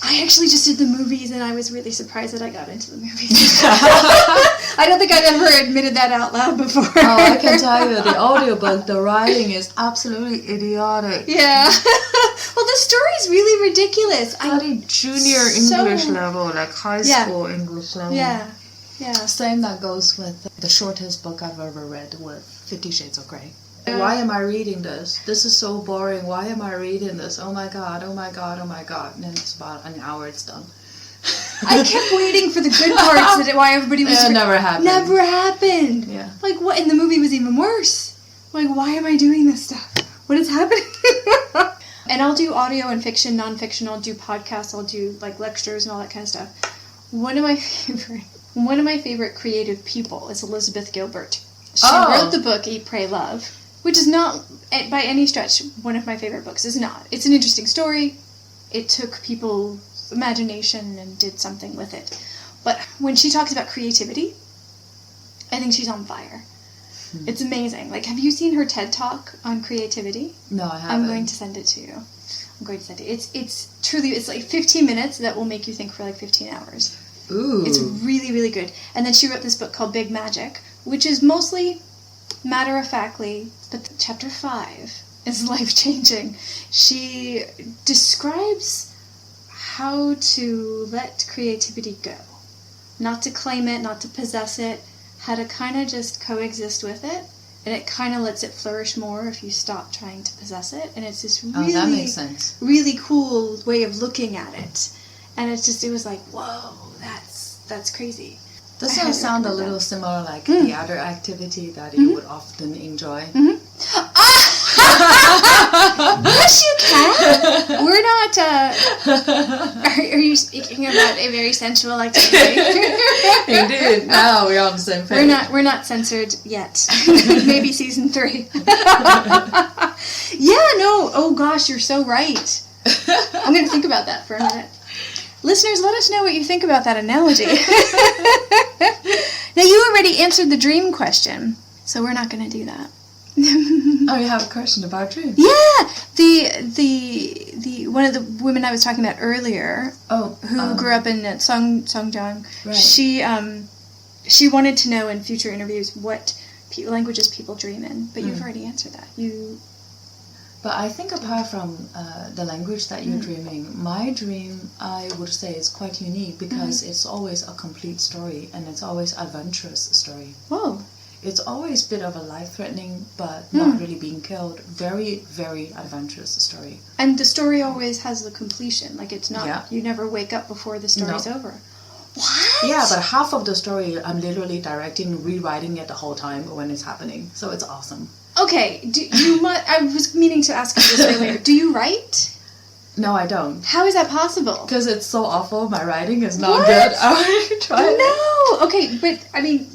[SPEAKER 2] I actually just did the movies and I was really surprised that I got into the movies. I don't think I've ever admitted that out loud before.
[SPEAKER 3] Oh, I can tell you, the audiobook, the writing is absolutely idiotic.
[SPEAKER 2] Yeah. Well, the story's really ridiculous.
[SPEAKER 3] Study junior English level, like high school English level.
[SPEAKER 2] Yeah. Yeah.
[SPEAKER 3] Same that goes with the shortest book I've ever read with 50 Shades of Grey. Why am I reading this? This is so boring. Why am I reading this? Oh my god, oh my god, oh my god. And then it's about an hour, it's done.
[SPEAKER 2] I kept waiting for the good parts, why everybody was...
[SPEAKER 3] It never happened.
[SPEAKER 2] Never happened.
[SPEAKER 3] Yeah.
[SPEAKER 2] Like, what? And the movie was even worse. Like, why am I doing this stuff? What is happening? And I'll do audio and fiction, non-fiction. I'll do podcasts. I'll do, like, lectures and all that kind of stuff. One of my favorite creative people is Elizabeth Gilbert. She wrote the book Eat, Pray, Love, which is not, by any stretch, one of my favorite books. It's not. It's an interesting story. It took people's imagination and did something with it. But when she talks about creativity, I think she's on fire. It's amazing. Like, have you seen her TED Talk on creativity?
[SPEAKER 3] No, I haven't.
[SPEAKER 2] I'm going to send it to you. It's truly, it's like 15 minutes that will make you think for like 15 hours.
[SPEAKER 3] Ooh.
[SPEAKER 2] It's really, really good. And then she wrote this book called Big Magic, which is mostly matter-of-factly, but chapter 5 is life-changing. She describes how to let creativity go. Not to claim it, not to possess it, how to kind of just coexist with it, and it kind of lets it flourish more if you stop trying to possess it. And it's this really,
[SPEAKER 3] that makes sense.
[SPEAKER 2] Really cool way of looking at it. And it was like, whoa, that's crazy.
[SPEAKER 3] Does that sound a little similar like the other activity that you would often enjoy?
[SPEAKER 2] Yes, you can. We're not, are you speaking about a very sensual activity?
[SPEAKER 3] Indeed. Now we're on the same page.
[SPEAKER 2] We're not censored yet. Maybe season 3. Yeah, no. Oh gosh, you're so right. I'm going to think about that for a minute. Listeners, let us know what you think about that analogy. Now, you already answered the dream question, so we're not going to do that.
[SPEAKER 3] Oh, you have a question about dreams?
[SPEAKER 2] Yeah, the one of the women I was talking about earlier, who grew up in Songjiang, right. She wanted to know in future interviews what languages people dream in, but you've already answered that.
[SPEAKER 3] But I think apart from the language that you're dreaming, my dream, I would say, is quite unique because it's always a complete story and it's always adventurous story.
[SPEAKER 2] Whoa.
[SPEAKER 3] It's always a bit of a life-threatening, but not really being killed. Very, very adventurous story.
[SPEAKER 2] And the story always has the completion. Like, it's not, you never wake up before the story's over. What?
[SPEAKER 3] Yeah, but half of the story, I'm literally directing, rewriting it the whole time when it's happening. So it's awesome.
[SPEAKER 2] Okay, I was meaning to ask you this earlier. Do you write?
[SPEAKER 3] No, I don't.
[SPEAKER 2] How is that possible?
[SPEAKER 3] Because it's so awful. My writing is not good. I already tried.
[SPEAKER 2] No. Okay, but I mean,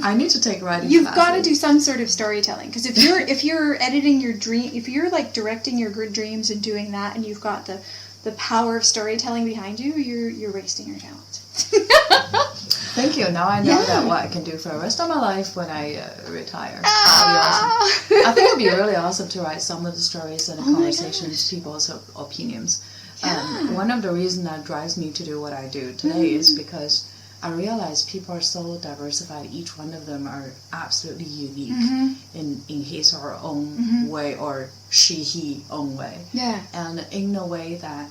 [SPEAKER 3] I need to take writing.
[SPEAKER 2] You've got to do some sort of storytelling because if you're editing your dream, if you're like directing your good dreams and doing that, and you've got the power of storytelling behind you, you're wasting your talent.
[SPEAKER 3] Thank you. Now I know that what I can do for the rest of my life when I retire. That'll be awesome. I think it'd be really awesome to write some of the stories and the conversations, people's opinions.
[SPEAKER 2] Yeah.
[SPEAKER 3] One of the reasons that drives me to do what I do today is because I realize people are so diversified. Each one of them are absolutely unique in his or her own way, or he own way.
[SPEAKER 2] Yeah.
[SPEAKER 3] And in a way that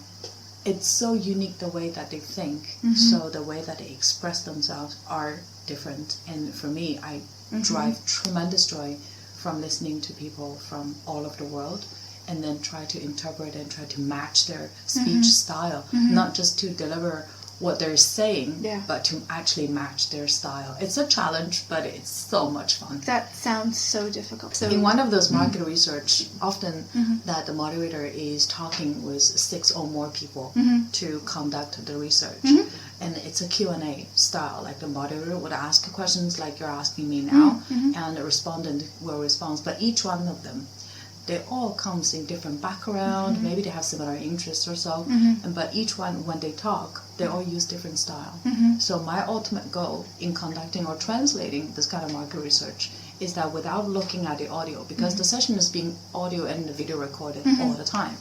[SPEAKER 3] it's so unique the way that they think, so the way that they express themselves are different. And for me, I derive tremendous joy from listening to people from all over the world and then try to interpret and try to match their speech style, not just to deliver what they're saying, but to actually match their style. It's a challenge, but it's so much fun.
[SPEAKER 2] That sounds so difficult. So
[SPEAKER 3] in one of those market research, often that the moderator is talking with 6 or more people to conduct the research. And it's a Q&A style. Like the moderator would ask questions like you're asking me now, and the respondent will respond. But each one of them, they all comes in different background. Maybe they have similar interests or so. But each one, when they talk, they all use different style. So my ultimate goal in conducting or translating this kind of market research is that without looking at the audio, because the session is being audio and the video recorded all the time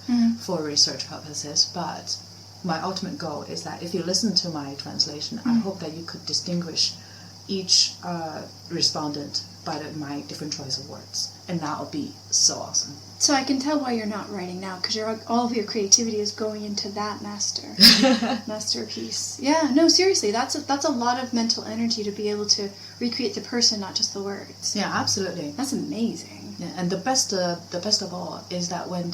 [SPEAKER 3] for research purposes, but my ultimate goal is that if you listen to my translation, I hope that you could distinguish each respondent by my different choice of words, and that would be so awesome.
[SPEAKER 2] So I can tell why you're not writing now, because all of your creativity is going into that masterpiece. Yeah, no, seriously, that's a lot of mental energy to be able to recreate the person, not just the words.
[SPEAKER 3] Yeah, absolutely.
[SPEAKER 2] That's amazing.
[SPEAKER 3] Yeah, and the best of all is that when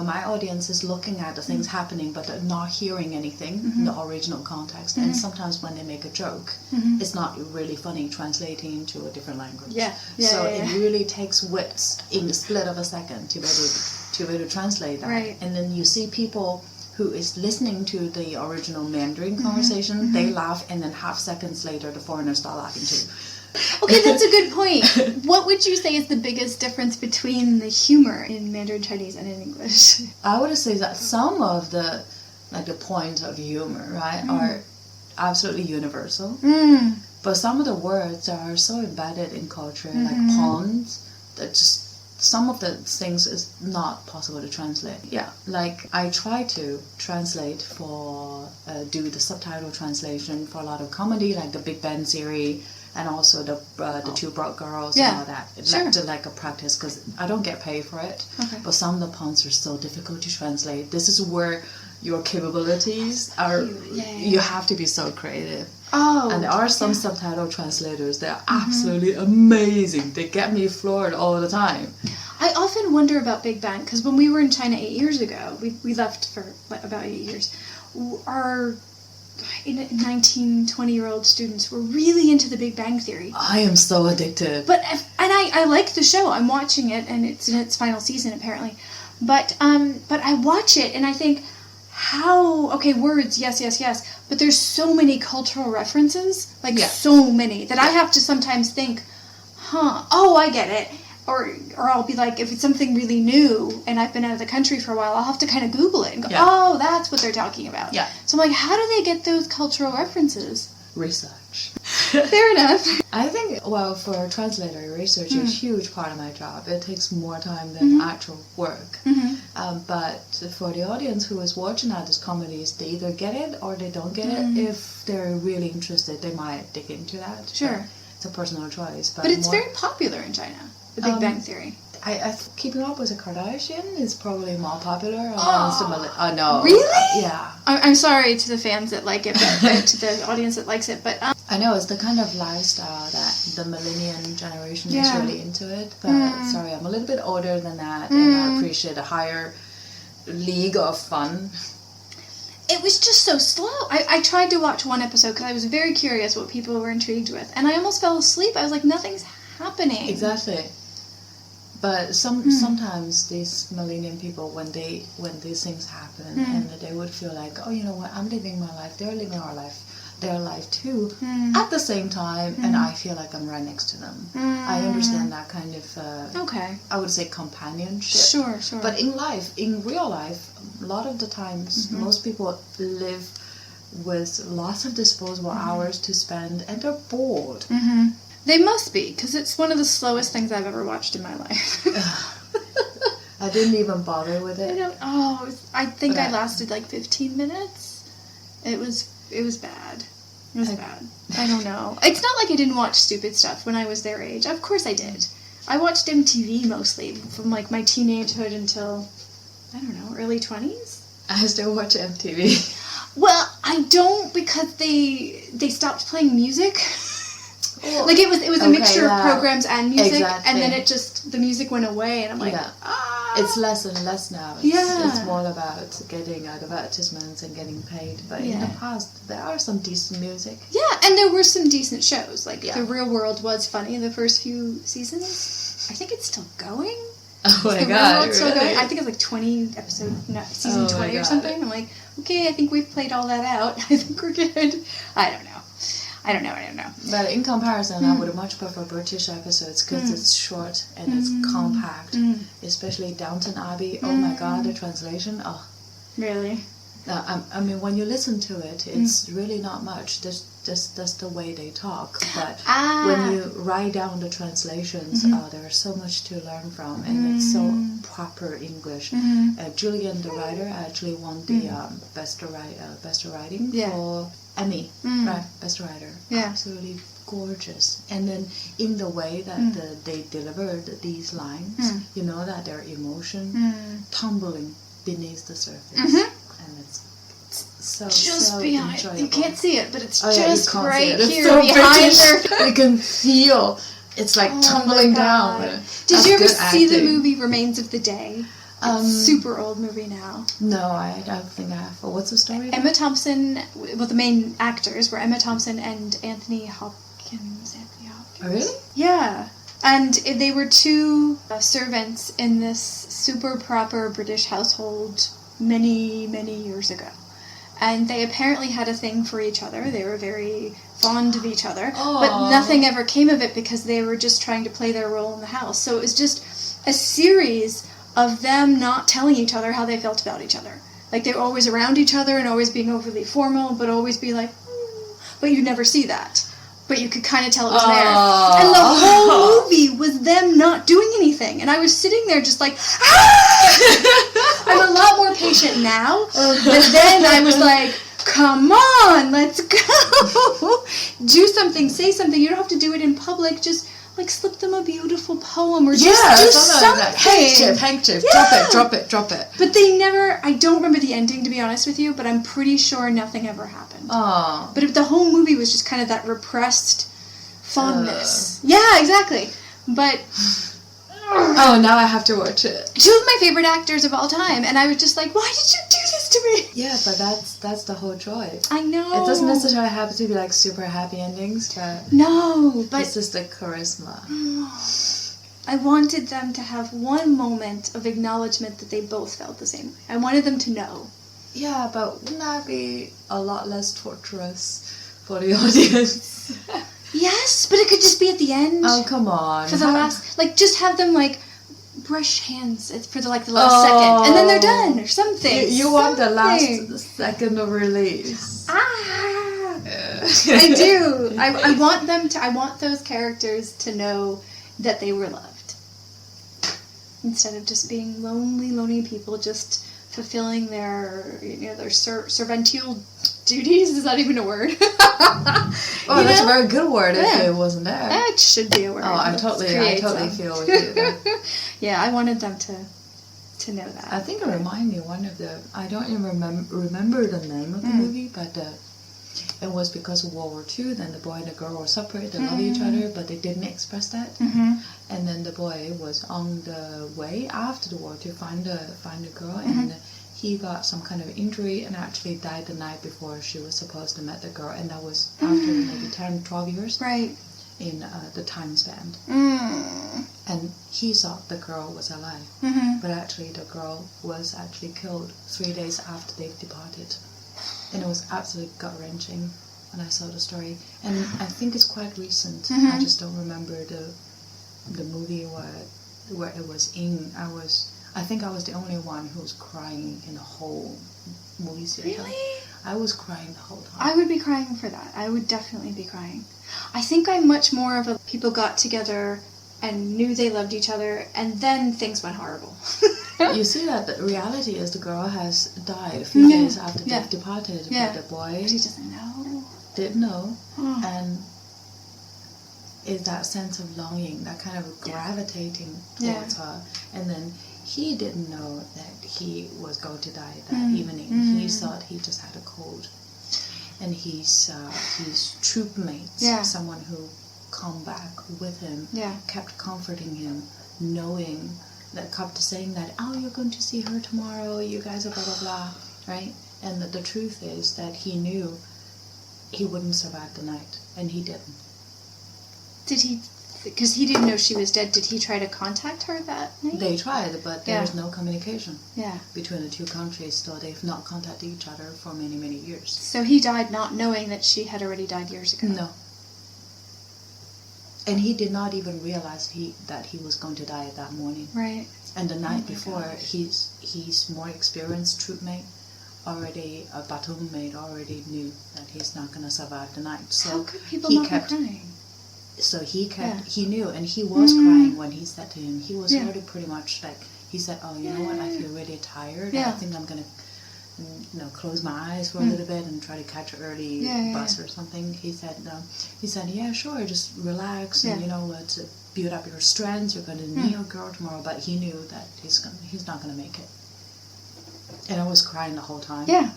[SPEAKER 3] my audience is looking at the things happening but they're not hearing anything in the original context, and sometimes when they make a joke, it's not really funny translating into a different language. So it really takes wits in the split of a second to be able to translate that.
[SPEAKER 2] Right.
[SPEAKER 3] And then you see people who is listening to the original Mandarin conversation, they laugh, and then half seconds later the foreigners start laughing too.
[SPEAKER 2] Okay, that's a good point. What would you say is the biggest difference between the humor in Mandarin Chinese and in English?
[SPEAKER 3] I would say that some of the points of humor, right, are absolutely universal. But some of the words that are so embedded in culture, like puns, that just some of the things is not possible to translate. Yeah, like I try to translate do the subtitle translation for a lot of comedy, like the Big Bang Theory, and also the Two Broke Girls and all that. Like a practice, because I don't get paid for it. Okay. But some of the puns are so difficult to translate. This is where your capabilities are. You have to be so creative. And there are some subtitle translators that are absolutely amazing. They get me floored all the time.
[SPEAKER 2] I often wonder about Big Bang, because when we were in China 8 years ago, we left for about 8 years, our 19, 20-year-old students were really into the Big Bang Theory.
[SPEAKER 3] I am so addicted.
[SPEAKER 2] I like the show. I'm watching it, and it's in its final season, apparently. But I watch it, and I think, words, yes, but there's so many cultural references, so many, that I have to sometimes think, I get it. Or I'll be like, if it's something really new and I've been out of the country for a while, I'll have to kind of Google it and go, that's what they're talking about. Yeah. So I'm like, how do they get those cultural references?
[SPEAKER 3] Research.
[SPEAKER 2] Fair enough.
[SPEAKER 3] I think, for a translator, research is a huge part of my job. It takes more time than actual work. But for the audience who is watching at these comedies, they either get it or they don't get it. If they're really interested, they might dig into that.
[SPEAKER 2] Sure.
[SPEAKER 3] It's a personal choice.
[SPEAKER 2] But it's very popular in China. The Big Bang Theory.
[SPEAKER 3] I Keeping Up with the Kardashian is probably more popular amongst the no.
[SPEAKER 2] Really?
[SPEAKER 3] Yeah.
[SPEAKER 2] I'm sorry to the fans that like it, but to the audience that likes it, but
[SPEAKER 3] I know it's the kind of lifestyle that the millennial generation is really into it, but sorry, I'm a little bit older than that, and I appreciate a higher league of fun.
[SPEAKER 2] It was just so slow. I tried to watch one episode because I was very curious what people were intrigued with, and I almost fell asleep. I was like, nothing's happening.
[SPEAKER 3] Exactly. But sometimes these millennium people, when these things happen, and they would feel like, you know what, I'm living my life, they're living their life too, at the same time, and I feel like I'm right next to them. I understand that kind of, I would say companionship.
[SPEAKER 2] Sure.
[SPEAKER 3] But in real life, a lot of the times, most people live with lots of disposable hours to spend, and they're bored.
[SPEAKER 2] They must be, because it's one of the slowest things I've ever watched in my life.
[SPEAKER 3] I didn't even bother with it.
[SPEAKER 2] I think I lasted like 15 minutes. It was bad. It was bad. I don't know. It's not like I didn't watch stupid stuff when I was their age. Of course I did. I watched MTV mostly from like my teenagehood until, I don't know, early 20s.
[SPEAKER 3] I still watch MTV.
[SPEAKER 2] Well, I don't, because they stopped playing music. Like it was a mixture of programs and music, and then the music went away, and I'm like,
[SPEAKER 3] It's less and less now. It's more about getting advertisements and getting paid. But in the past, there are some decent music.
[SPEAKER 2] Yeah, and there were some decent shows. Like The Real World was funny in the first few seasons. I think it's still going.
[SPEAKER 3] Oh my god!
[SPEAKER 2] Really? Still going? I think it's like 20 season 20 or something. I'm like, okay, I think we've played all that out. I think we're good. I don't know. I don't know.
[SPEAKER 3] But in comparison, I would much prefer British episodes because it's short and it's compact. Especially Downton Abbey. Oh my God, the translation. Oh,
[SPEAKER 2] really?
[SPEAKER 3] I mean, when you listen to it, it's really not much. That's the way they talk. But when you write down the translations, there's so much to learn from, and it's so proper English. Julian, the writer, actually won the best writing for Emmy. Right, best writer.
[SPEAKER 2] Yeah.
[SPEAKER 3] Absolutely gorgeous. And then in the way that they delivered these lines, you know that their emotion tumbling beneath the surface. And it's so
[SPEAKER 2] behind.
[SPEAKER 3] enjoyable.
[SPEAKER 2] You can't see it, but it's
[SPEAKER 3] you
[SPEAKER 2] just
[SPEAKER 3] can't
[SPEAKER 2] right
[SPEAKER 3] see it.
[SPEAKER 2] here
[SPEAKER 3] So
[SPEAKER 2] behind their.
[SPEAKER 3] You can feel it's like tumbling down.
[SPEAKER 2] Did you ever see the movie Remains of the Day? Super old movie now.
[SPEAKER 3] No, I don't think I have. What's the story?
[SPEAKER 2] Emma Thompson. Well, the main actors were Emma Thompson and Anthony Hopkins.
[SPEAKER 3] Oh, really?
[SPEAKER 2] Yeah. And they were two servants in this super proper British household many, many years ago. And they apparently had a thing for each other. They were very fond of each other. Aww. But nothing ever came of it because they were just trying to play their role in the house. So it was just a series of them not telling each other how they felt about each other. Like, they were always around each other and always being overly formal, but always be like, but you'd never see that. But you could kind of tell it was there. And the whole movie was them not doing anything. And I was sitting there just like, ah! I'm a lot more patient now. But then I was like, come on, let's go. Do something, say something. You don't have to do it in public. Just, like, slip them a beautiful poem or just do something.
[SPEAKER 3] Handkerchief.
[SPEAKER 2] Yeah.
[SPEAKER 3] Drop it.
[SPEAKER 2] But they never, I don't remember the ending, to be honest with you, but I'm pretty sure nothing ever happened.
[SPEAKER 3] Oh.
[SPEAKER 2] But the whole movie was just kind of that repressed fondness. Yeah, exactly. But...
[SPEAKER 3] Oh, now I have to watch it.
[SPEAKER 2] Two of my favorite actors of all time, and I was just like, why did you do this to me?
[SPEAKER 3] Yeah, but that's the whole joy.
[SPEAKER 2] I know.
[SPEAKER 3] It doesn't necessarily have to be like super happy endings, but...
[SPEAKER 2] No, but...
[SPEAKER 3] It's just the charisma.
[SPEAKER 2] I wanted them to have one moment of acknowledgement that they both felt the same way. I wanted them to know.
[SPEAKER 3] Yeah, but wouldn't that be a lot less torturous for the audience?
[SPEAKER 2] Yes, but it could just be at the end.
[SPEAKER 3] Oh, come on.
[SPEAKER 2] For the last... Like, just have them, like, brush hands for the last second. And then they're done, or something.
[SPEAKER 3] You want the last second of release.
[SPEAKER 2] I do. I want them to... I want those characters to know that they were loved. Instead of just being lonely people just fulfilling their, their servantile duties. Is that even a word?
[SPEAKER 3] Oh, that's a very good word if it wasn't there.
[SPEAKER 2] It should be a word.
[SPEAKER 3] Oh, I totally feel with you there.
[SPEAKER 2] Yeah, I wanted them to know that.
[SPEAKER 3] I think it reminded me of one of the... I don't even remember the name of the movie, but it was because of World War II. Then the boy and the girl were separate. They love each other, but they didn't express that. And then the boy was on the way after the war to find the girl, and he got some kind of injury and actually died the night before she was supposed to meet the girl, and that was after maybe 10, 12 years.
[SPEAKER 2] Right.
[SPEAKER 3] In the time span. And he thought the girl was alive, but actually the girl was actually killed 3 days after they departed. And it was absolutely gut-wrenching when I saw the story. And I think it's quite recent. I just don't remember the movie where it was in. I think I was the only one who was crying in the whole movie theater.
[SPEAKER 2] Really?
[SPEAKER 3] I was crying the whole time.
[SPEAKER 2] I would be crying for that. I would definitely be crying. I think I'm much more of a people got together and knew they loved each other, and then things went horrible.
[SPEAKER 3] You see that the reality is the girl has died a few days after they've departed, but the boy
[SPEAKER 2] but he doesn't know.
[SPEAKER 3] Didn't know, and is that sense of longing, that kind of gravitating towards her, and then he didn't know that he was going to die that evening. He thought he just had a cold, and his troop mates, someone who come back with him, kept comforting him, knowing that kept saying that, oh, you're going to see her tomorrow, you guys are blah blah blah, right? And the truth is that he knew he wouldn't survive the night, and he didn't.
[SPEAKER 2] Did he because he didn't know she was dead, did he try to contact her that night?
[SPEAKER 3] They tried, but there was no communication
[SPEAKER 2] Yeah.
[SPEAKER 3] between the two countries, so they've not contacted each other for many, many years.
[SPEAKER 2] So he died not knowing that she had already died years ago?
[SPEAKER 3] No. And he did not even realize that he was going to die that morning.
[SPEAKER 2] Right.
[SPEAKER 3] And the night before, his more experienced troopmate, a battalion mate, already knew that he's not going to survive the night. So
[SPEAKER 2] how could people not be crying?
[SPEAKER 3] So he knew, and he was crying when he said to him, he was already pretty much like, he said, oh, you know what, I feel really tired. I think I'm going to close my eyes for a little bit and try to catch an early bus or something. He said, yeah, sure, just relax and, let's build up your strength. You're going to meet your girl tomorrow. But he knew that he's not going to make it. And I was crying the whole time.
[SPEAKER 2] Yeah.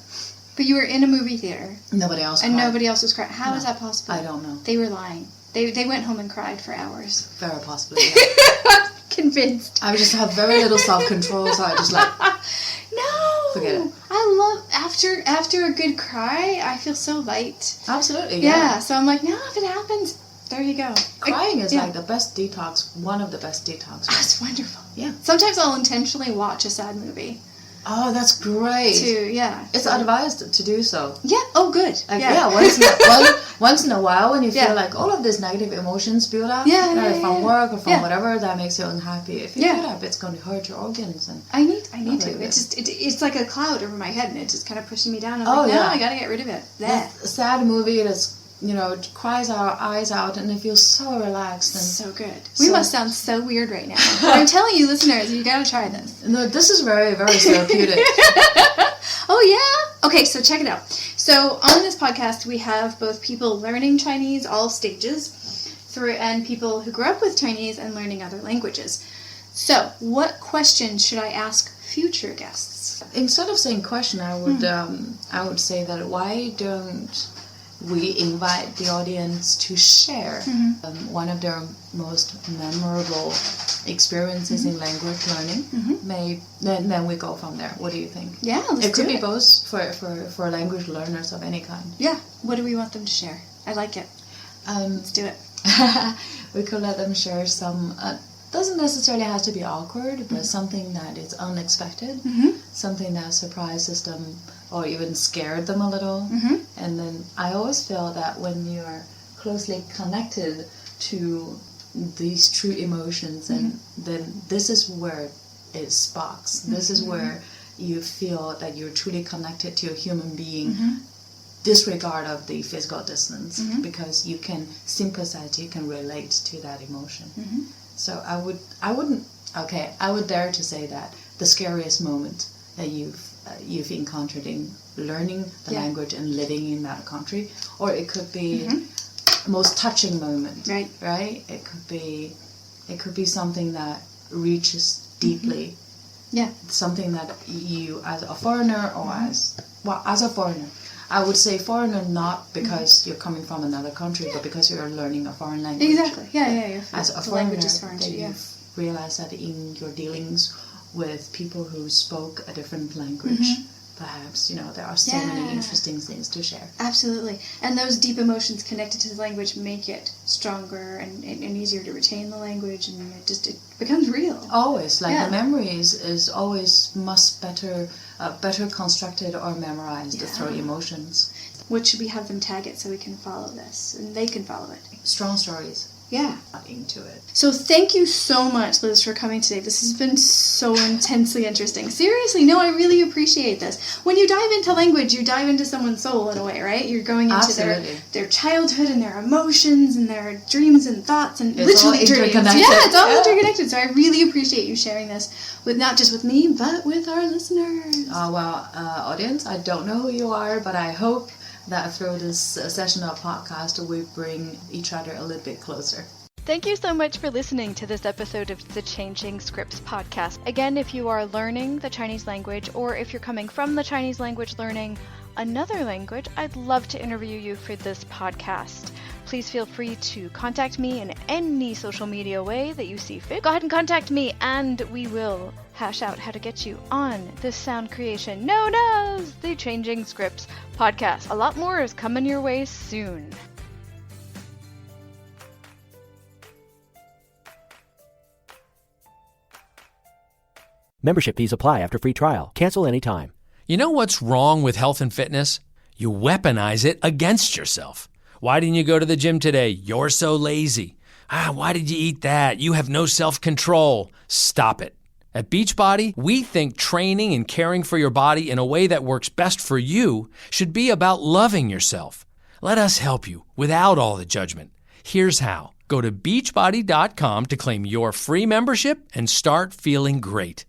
[SPEAKER 2] But you were in a movie theater.
[SPEAKER 3] Nobody else cried.
[SPEAKER 2] And nobody else was crying. How is that possible?
[SPEAKER 3] I don't know.
[SPEAKER 2] They were lying. They went home and cried for hours.
[SPEAKER 3] Very possibly, yeah.
[SPEAKER 2] Convinced.
[SPEAKER 3] I just have very little self-control, so I just
[SPEAKER 2] No!
[SPEAKER 3] Forget it.
[SPEAKER 2] I love, after a good cry, I feel so light.
[SPEAKER 3] Absolutely,
[SPEAKER 2] yeah. So I'm like, no, if it happens, there you go.
[SPEAKER 3] Crying is like the best detox, one of the best detox.
[SPEAKER 2] Oh, it's wonderful.
[SPEAKER 3] Yeah.
[SPEAKER 2] Sometimes I'll intentionally watch a sad movie.
[SPEAKER 3] Oh, that's great. It's advised to do so.
[SPEAKER 2] Yeah. Oh, good.
[SPEAKER 3] Once in a while, when you feel like all of these negative emotions build up, from work or from whatever that makes you unhappy, if you build up, it's going to hurt your organs. And
[SPEAKER 2] I need to. It's like a cloud over my head, and it's just kind of pushing me down. I'm like, no, I got to get rid of it.
[SPEAKER 3] That sad movie that's cries our eyes out, and it feels so relaxed and
[SPEAKER 2] so good. We must sound so weird right now. But I'm telling you, listeners, you gotta try this.
[SPEAKER 3] No, this is very, very therapeutic.
[SPEAKER 2] Oh yeah. Okay, so check it out. So on this podcast, we have both people learning Chinese, all stages, and people who grew up with Chinese and learning other languages. So, what questions should I ask future guests?
[SPEAKER 3] Instead of saying question, I would say that why don't we invite the audience to share one of their most memorable experiences in language learning. Then we go from there. What do you think?
[SPEAKER 2] Yeah, let's do it.
[SPEAKER 3] It could be both for language learners of any kind.
[SPEAKER 2] Yeah. What do we want them to share? I like it. Let's do it.
[SPEAKER 3] We could let them share some... doesn't necessarily have to be awkward, but something that is unexpected, something that surprises them or even scared them a little. And then I always feel that when you're closely connected to these true emotions, and then this is where it sparks. This is where you feel that you're truly connected to a human being, disregard of the physical distance, because you can sympathize, you can relate to that emotion. So I would dare to say that the scariest moment that you've encountered in learning the language and living in that country, or it could be most touching moment, right? It could be something that reaches deeply, something that you as a foreigner or as a foreigner. I would say foreigner not because you're coming from another country, but because you're learning a foreign language.
[SPEAKER 2] Exactly. Yeah.
[SPEAKER 3] As a foreigner, language is foreign too, you've realized that in your dealings with people who spoke a different language, perhaps, there are so many interesting things to share.
[SPEAKER 2] Absolutely. And those deep emotions connected to the language make it stronger and easier to retain the language, and it becomes real.
[SPEAKER 3] Always. The memory is always much better constructed or memorized through emotions.
[SPEAKER 2] What should we have them tag it so we can follow this and they can follow it?
[SPEAKER 3] Strong stories.
[SPEAKER 2] Yeah.
[SPEAKER 3] Into it.
[SPEAKER 2] So thank you so much, Liz, for coming today. This has been so intensely interesting. Seriously, no, I really appreciate this. When you dive into language, you dive into someone's soul in a way, right? You're going into their childhood and their emotions and their dreams and thoughts and
[SPEAKER 3] it's
[SPEAKER 2] literally
[SPEAKER 3] all interconnected.
[SPEAKER 2] dreams. Yeah, it's all interconnected. So I really appreciate you sharing this with not just with me, but with our listeners.
[SPEAKER 3] Audience, I don't know who you are, but I hope that through this session of podcast, we bring each other a little bit closer.
[SPEAKER 1] Thank you so much for listening to this episode of the Changing Scripts podcast. Again, if you are learning the Chinese language, or if you're coming from the Chinese language learning another language, I'd love to interview you for this podcast. Please feel free to contact me in any social media way that you see fit. Go ahead and contact me, and we will hash out how to get you on this sound creation known as the Changing Scripts podcast. A lot more is coming your way soon.
[SPEAKER 4] Membership fees apply after free trial. Cancel anytime.
[SPEAKER 5] You know what's wrong with health and fitness? You weaponize it against yourself. Why didn't you go to the gym today? You're so lazy. Why did you eat that? You have no self-control. Stop it. At Beachbody, we think training and caring for your body in a way that works best for you should be about loving yourself. Let us help you without all the judgment. Here's how. Go to beachbody.com to claim your free membership and start feeling great.